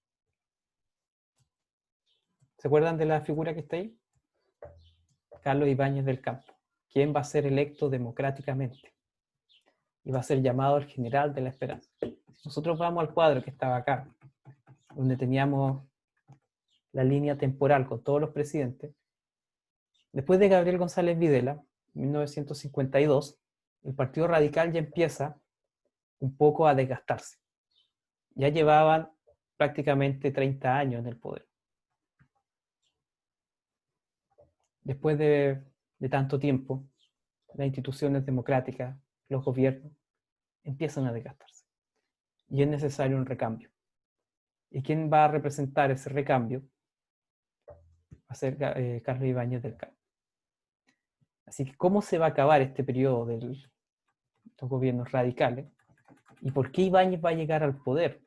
¿se acuerdan de la figura que está ahí? Carlos Ibáñez del Campo, quien va a ser electo democráticamente y va a ser llamado el general de la esperanza. Nosotros vamos al cuadro que estaba acá, donde teníamos la línea temporal con todos los presidentes. Después de Gabriel González Videla, 1952, el Partido Radical ya empieza un poco a desgastarse. Ya llevaban prácticamente 30 años en el poder. Después de tanto tiempo, las instituciones democráticas, los gobiernos, empiezan a desgastarse. Y es necesario un recambio. ¿Y quién va a representar ese recambio? Va a ser Carlos Ibáñez del Campo. Así que, ¿cómo se va a acabar este periodo de los gobiernos radicales? ¿Y por qué Ibáñez va a llegar al poder?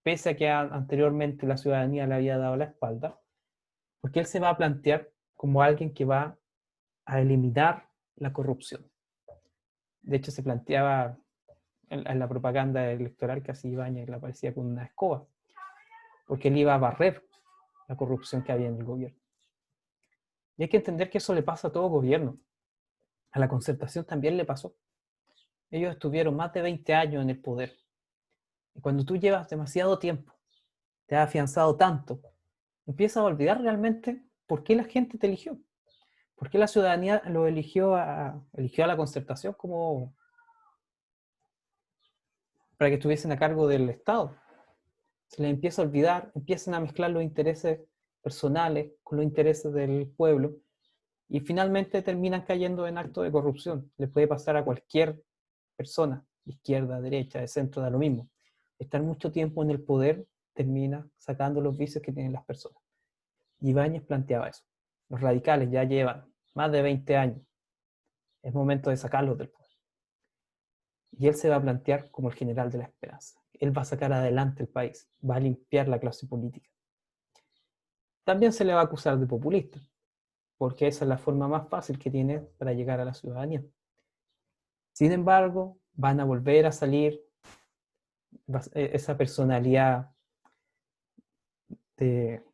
Pese a que anteriormente la ciudadanía le había dado la espalda, porque él se va a plantear como alguien que va a eliminar la corrupción. De hecho, se planteaba en la propaganda electoral que así Ibáñez le aparecía con una escoba, porque él iba a barrer la corrupción que había en el gobierno. Y hay que entender que eso le pasa a todo gobierno. A la Concertación también le pasó. Ellos estuvieron más de 20 años en el poder. Y cuando tú llevas demasiado tiempo, te has afianzado tanto, empiezas a olvidar realmente por qué la gente te eligió. ¿Por qué la ciudadanía lo eligió a la Concertación como para que estuviesen a cargo del Estado? Se les empieza a olvidar, empiezan a mezclar los intereses personales con los intereses del pueblo y finalmente terminan cayendo en actos de corrupción. Le puede pasar a cualquier persona, izquierda, derecha, de centro, da lo mismo. Estar mucho tiempo en el poder termina sacando los vicios que tienen las personas. Ibáñez planteaba eso. Los radicales ya llevan más de 20 años. Es momento de sacarlos del poder. Y él se va a plantear como el general de la esperanza. Él va a sacar adelante el país, va a limpiar la clase política. También se le va a acusar de populista, porque esa es la forma más fácil que tiene para llegar a la ciudadanía. Sin embargo, van a volver a salir esa personalidad de,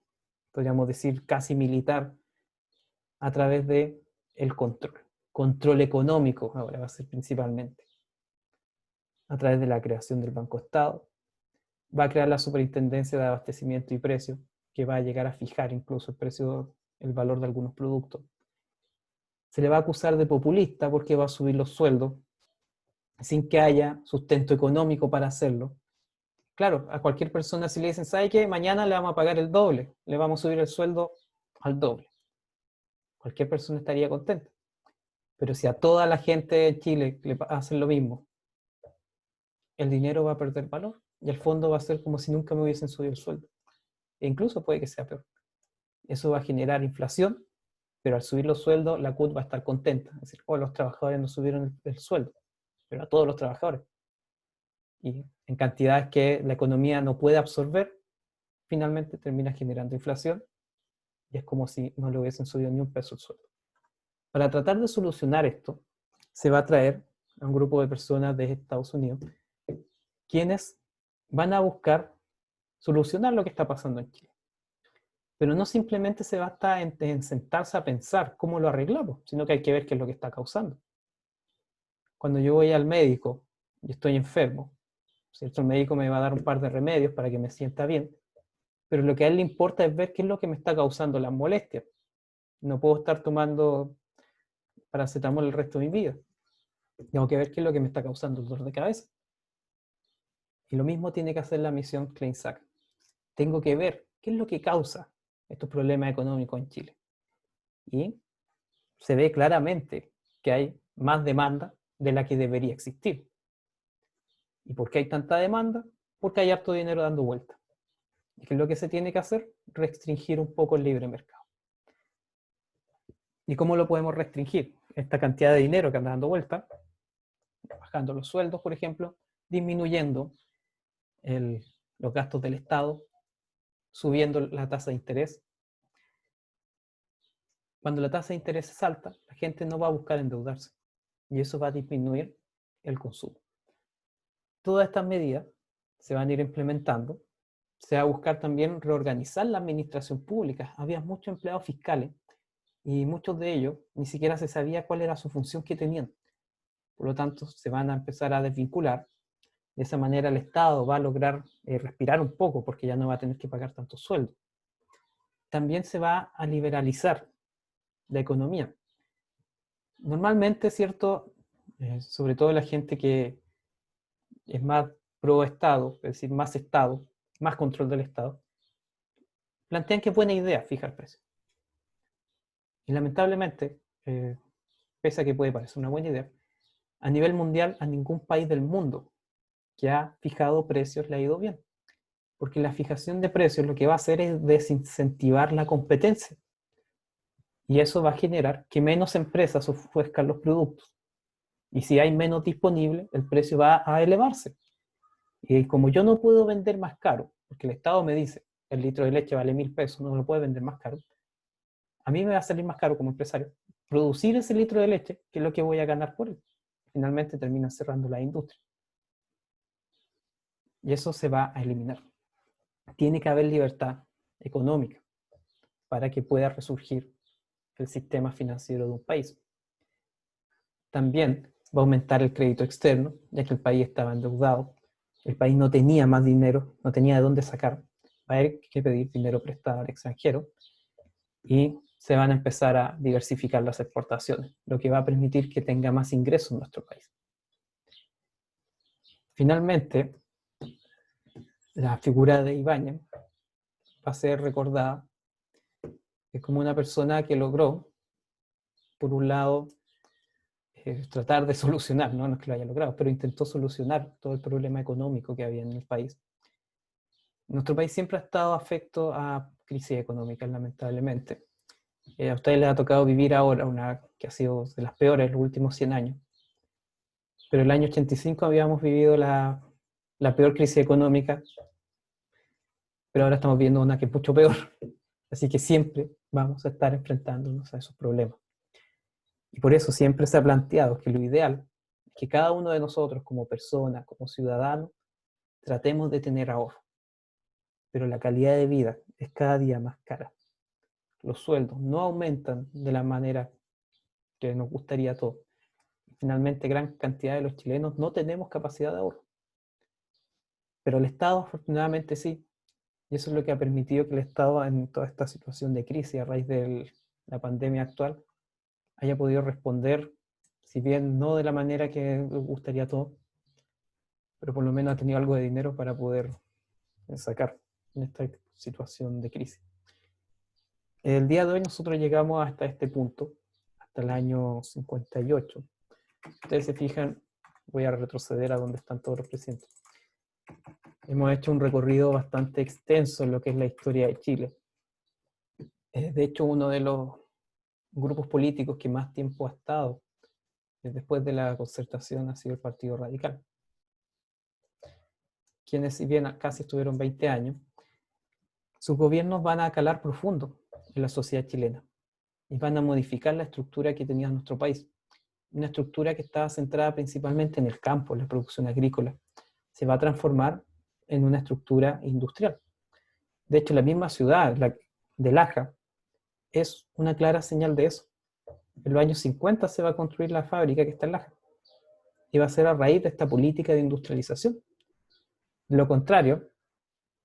podríamos decir, casi militar a través de el control económico, ahora va a ser principalmente, a través de la creación del Banco Estado, va a crear la Superintendencia de Abastecimiento y Precios, que va a llegar a fijar incluso el precio, el valor de algunos productos. Se le va a acusar de populista porque va a subir los sueldos sin que haya sustento económico para hacerlo. Claro, a cualquier persona si le dicen, ¿sabe qué? Mañana le vamos a pagar el doble, le vamos a subir el sueldo al doble. Cualquier persona estaría contenta. Pero si a toda la gente de Chile le hacen lo mismo, el dinero va a perder valor y el fondo va a ser como si nunca me hubiesen subido el sueldo. E incluso puede que sea peor. Eso va a generar inflación, pero al subir los sueldos, la CUT va a estar contenta. Es decir, los trabajadores no subieron el sueldo, pero a todos los trabajadores. Y en cantidades que la economía no puede absorber, finalmente termina generando inflación y es como si no le hubiesen subido ni un peso el sueldo. Para tratar de solucionar esto, se va a traer a un grupo de personas de Estados Unidos quienes van a buscar solucionar lo que está pasando en Chile. Pero no simplemente se basta en sentarse a pensar cómo lo arreglamos, sino que hay que ver qué es lo que está causando. Cuando yo voy al médico y estoy enfermo, ¿cierto? El médico me va a dar un par de remedios para que me sienta bien, pero lo que a él le importa es ver qué es lo que me está causando las molestias. No puedo estar tomando paracetamol el resto de mi vida. Tengo que ver qué es lo que me está causando el dolor de cabeza. Y lo mismo tiene que hacer la misión CleanSAC. Tengo que ver qué es lo que causa estos problemas económicos en Chile. Y se ve claramente que hay más demanda de la que debería existir. ¿Y por qué hay tanta demanda? Porque hay harto dinero dando vuelta. ¿Y qué es lo que se tiene que hacer? Restringir un poco el libre mercado. ¿Y cómo lo podemos restringir? Esta cantidad de dinero que anda dando vuelta, bajando los sueldos, por ejemplo, disminuyendo los gastos del Estado, subiendo la tasa de interés. Cuando la tasa de interés es alta, la gente no va a buscar endeudarse y eso va a disminuir el consumo. Todas estas medidas se van a ir implementando. Se va a buscar también reorganizar la administración pública. Había muchos empleados fiscales y muchos de ellos ni siquiera se sabía cuál era su función que tenían. Por lo tanto, se van a empezar a desvincular. De esa manera el Estado va a lograr respirar un poco porque ya no va a tener que pagar tantos sueldos. También se va a liberalizar la economía. Normalmente, ¿cierto? Sobre todo la gente que es más pro Estado, es decir, más Estado, más control del Estado, plantean que es buena idea fijar precios. Y lamentablemente, pese a que puede parecer una buena idea, a nivel mundial a ningún país del mundo que ha fijado precios le ha ido bien. Porque la fijación de precios lo que va a hacer es desincentivar la competencia. Y eso va a generar que menos empresas ofrezcan los productos. Y si hay menos disponible, el precio va a elevarse. Y como yo no puedo vender más caro, porque el Estado me dice, el litro de leche vale 1.000 pesos, no lo puede vender más caro, a mí me va a salir más caro como empresario producir ese litro de leche, que es lo que voy a ganar por él. Finalmente termina cerrando la industria. Y eso se va a eliminar. Tiene que haber libertad económica para que pueda resurgir el sistema financiero de un país. También va a aumentar el crédito externo, ya que el país estaba endeudado, el país no tenía más dinero, no tenía de dónde sacar, va a haber que pedir dinero prestado al extranjero y se van a empezar a diversificar las exportaciones, lo que va a permitir que tenga más ingresos en nuestro país. Finalmente, la figura de Ibáñez va a ser recordada como una persona que logró, por un lado, tratar de solucionar, no es que lo haya logrado, pero intentó solucionar todo el problema económico que había en el país. Nuestro país siempre ha estado afecto a crisis económicas, lamentablemente. A ustedes les ha tocado vivir ahora una que ha sido de las peores en los últimos 100 años. Pero el año 85 habíamos vivido la peor crisis económica, pero ahora estamos viendo una que es mucho peor. Así que siempre vamos a estar enfrentándonos a esos problemas. Y por eso siempre se ha planteado que lo ideal es que cada uno de nosotros como persona, como ciudadano, tratemos de tener ahorro. Pero la calidad de vida es cada día más cara. Los sueldos no aumentan de la manera que nos gustaría a todos. Finalmente, gran cantidad de los chilenos no tenemos capacidad de ahorro. Pero el Estado, afortunadamente, sí. Y eso es lo que ha permitido que el Estado, en toda esta situación de crisis a raíz de la pandemia actual, haya podido responder, si bien no de la manera que nos gustaría a todos, pero por lo menos ha tenido algo de dinero para poder sacar en esta situación de crisis. El día de hoy nosotros llegamos hasta este punto, hasta el año 58. Si ustedes se fijan, voy a retroceder a donde están todos los presidentes. Hemos hecho un recorrido bastante extenso en lo que es la historia de Chile. De hecho, uno de los grupos políticos que más tiempo ha estado después de la concertación ha sido el Partido Radical, quienes si bien casi estuvieron 20 años, sus gobiernos van a calar profundo en la sociedad chilena y van a modificar la estructura que tenía nuestro país. Una estructura que estaba centrada principalmente en el campo, en la producción agrícola. Se va a transformar en una estructura industrial. De hecho, la misma ciudad de Laja es una clara señal de eso. En los años 50 se va a construir la fábrica que está en Laja. Y va a ser a raíz de esta política de industrialización. De lo contrario,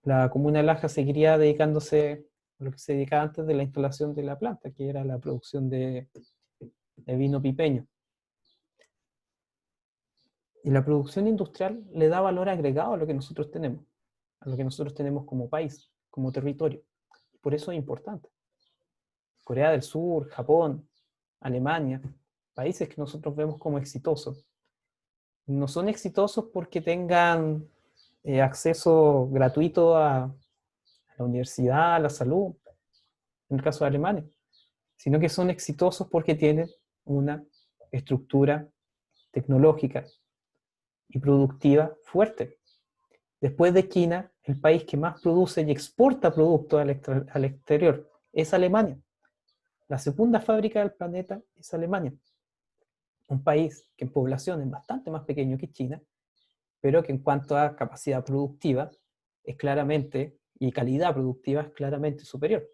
la comuna de Laja seguiría dedicándose a lo que se dedicaba antes de la instalación de la planta, que era la producción de vino pipeño. Y la producción industrial le da valor agregado a lo que nosotros tenemos como país, como territorio. Por eso es importante. Corea del Sur, Japón, Alemania, países que nosotros vemos como exitosos, no son exitosos porque tengan acceso gratuito a la universidad, a la salud, en el caso de Alemania, sino que son exitosos porque tienen una estructura tecnológica y productiva fuerte. Después de China, el país que más produce y exporta productos al exterior es Alemania. La segunda fábrica del planeta es Alemania. Un país que en población es bastante más pequeño que China, pero que en cuanto a capacidad productiva es claramente, y calidad productiva es claramente superior.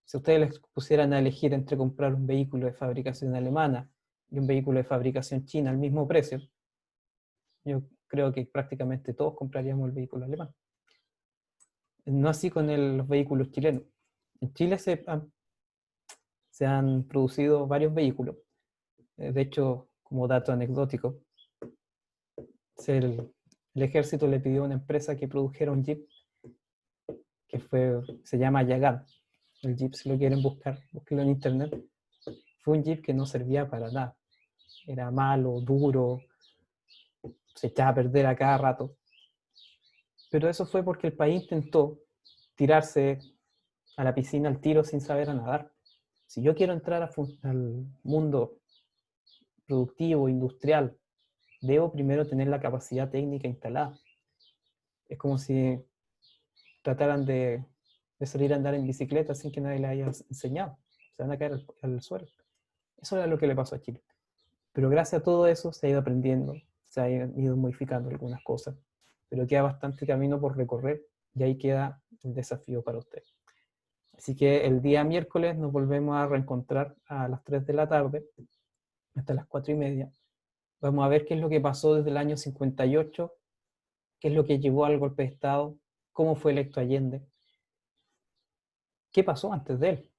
Si ustedes les pusieran a elegir entre comprar un vehículo de fabricación alemana y un vehículo de fabricación china al mismo precio, yo creo que prácticamente todos compraríamos el vehículo alemán. No así con los vehículos chilenos. En Chile se han producido varios vehículos. De hecho, como dato anecdótico, el ejército le pidió a una empresa que produjera un Jeep que se llama Yagam. El Jeep, si lo quieren buscar, búsquenlo en internet. Fue un Jeep que no servía para nada. Era malo, duro, se echaba a perder a cada rato. Pero eso fue porque el país intentó tirarse a la piscina al tiro sin saber a nadar. Si yo quiero entrar al mundo productivo, industrial, debo primero tener la capacidad técnica instalada. Es como si trataran de salir a andar en bicicleta sin que nadie le haya enseñado. Se van a caer al suelo. Eso era lo que le pasó a Chile. Pero gracias a todo eso se ha ido aprendiendo, se han ido modificando algunas cosas, pero queda bastante camino por recorrer y ahí queda el desafío para usted. Así que el día miércoles nos volvemos a reencontrar a las 3 de la tarde, hasta las 4:30. Vamos a ver qué es lo que pasó desde el año 58, qué es lo que llevó al golpe de Estado, cómo fue electo Allende, qué pasó antes de él.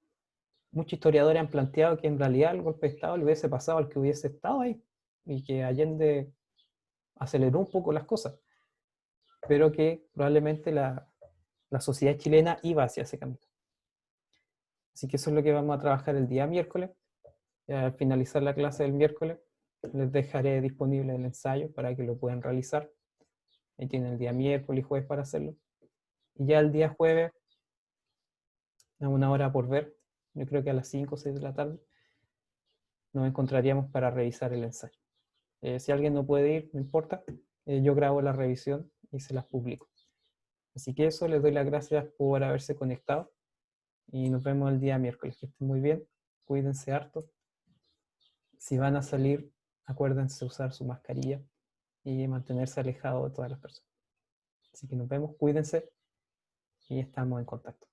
Muchos historiadores han planteado que en realidad el golpe de Estado le hubiese pasado al que hubiese estado ahí y que Allende aceleró un poco las cosas, pero que probablemente la sociedad chilena iba hacia ese camino. Así que eso es lo que vamos a trabajar el día miércoles. Al finalizar la clase del miércoles, les dejaré disponible el ensayo para que lo puedan realizar. Ahí tienen el día miércoles y jueves para hacerlo. Y ya el día jueves, a una hora por ver, yo creo que a las 5 o 6 de la tarde, nos encontraríamos para revisar el ensayo. Si alguien no puede ir, no importa, yo grabo la revisión y se las publico. Así que eso, les doy las gracias por haberse conectado y nos vemos el día miércoles. Que estén muy bien, cuídense harto. Si van a salir, acuérdense usar su mascarilla y mantenerse alejado de todas las personas. Así que nos vemos, cuídense y estamos en contacto.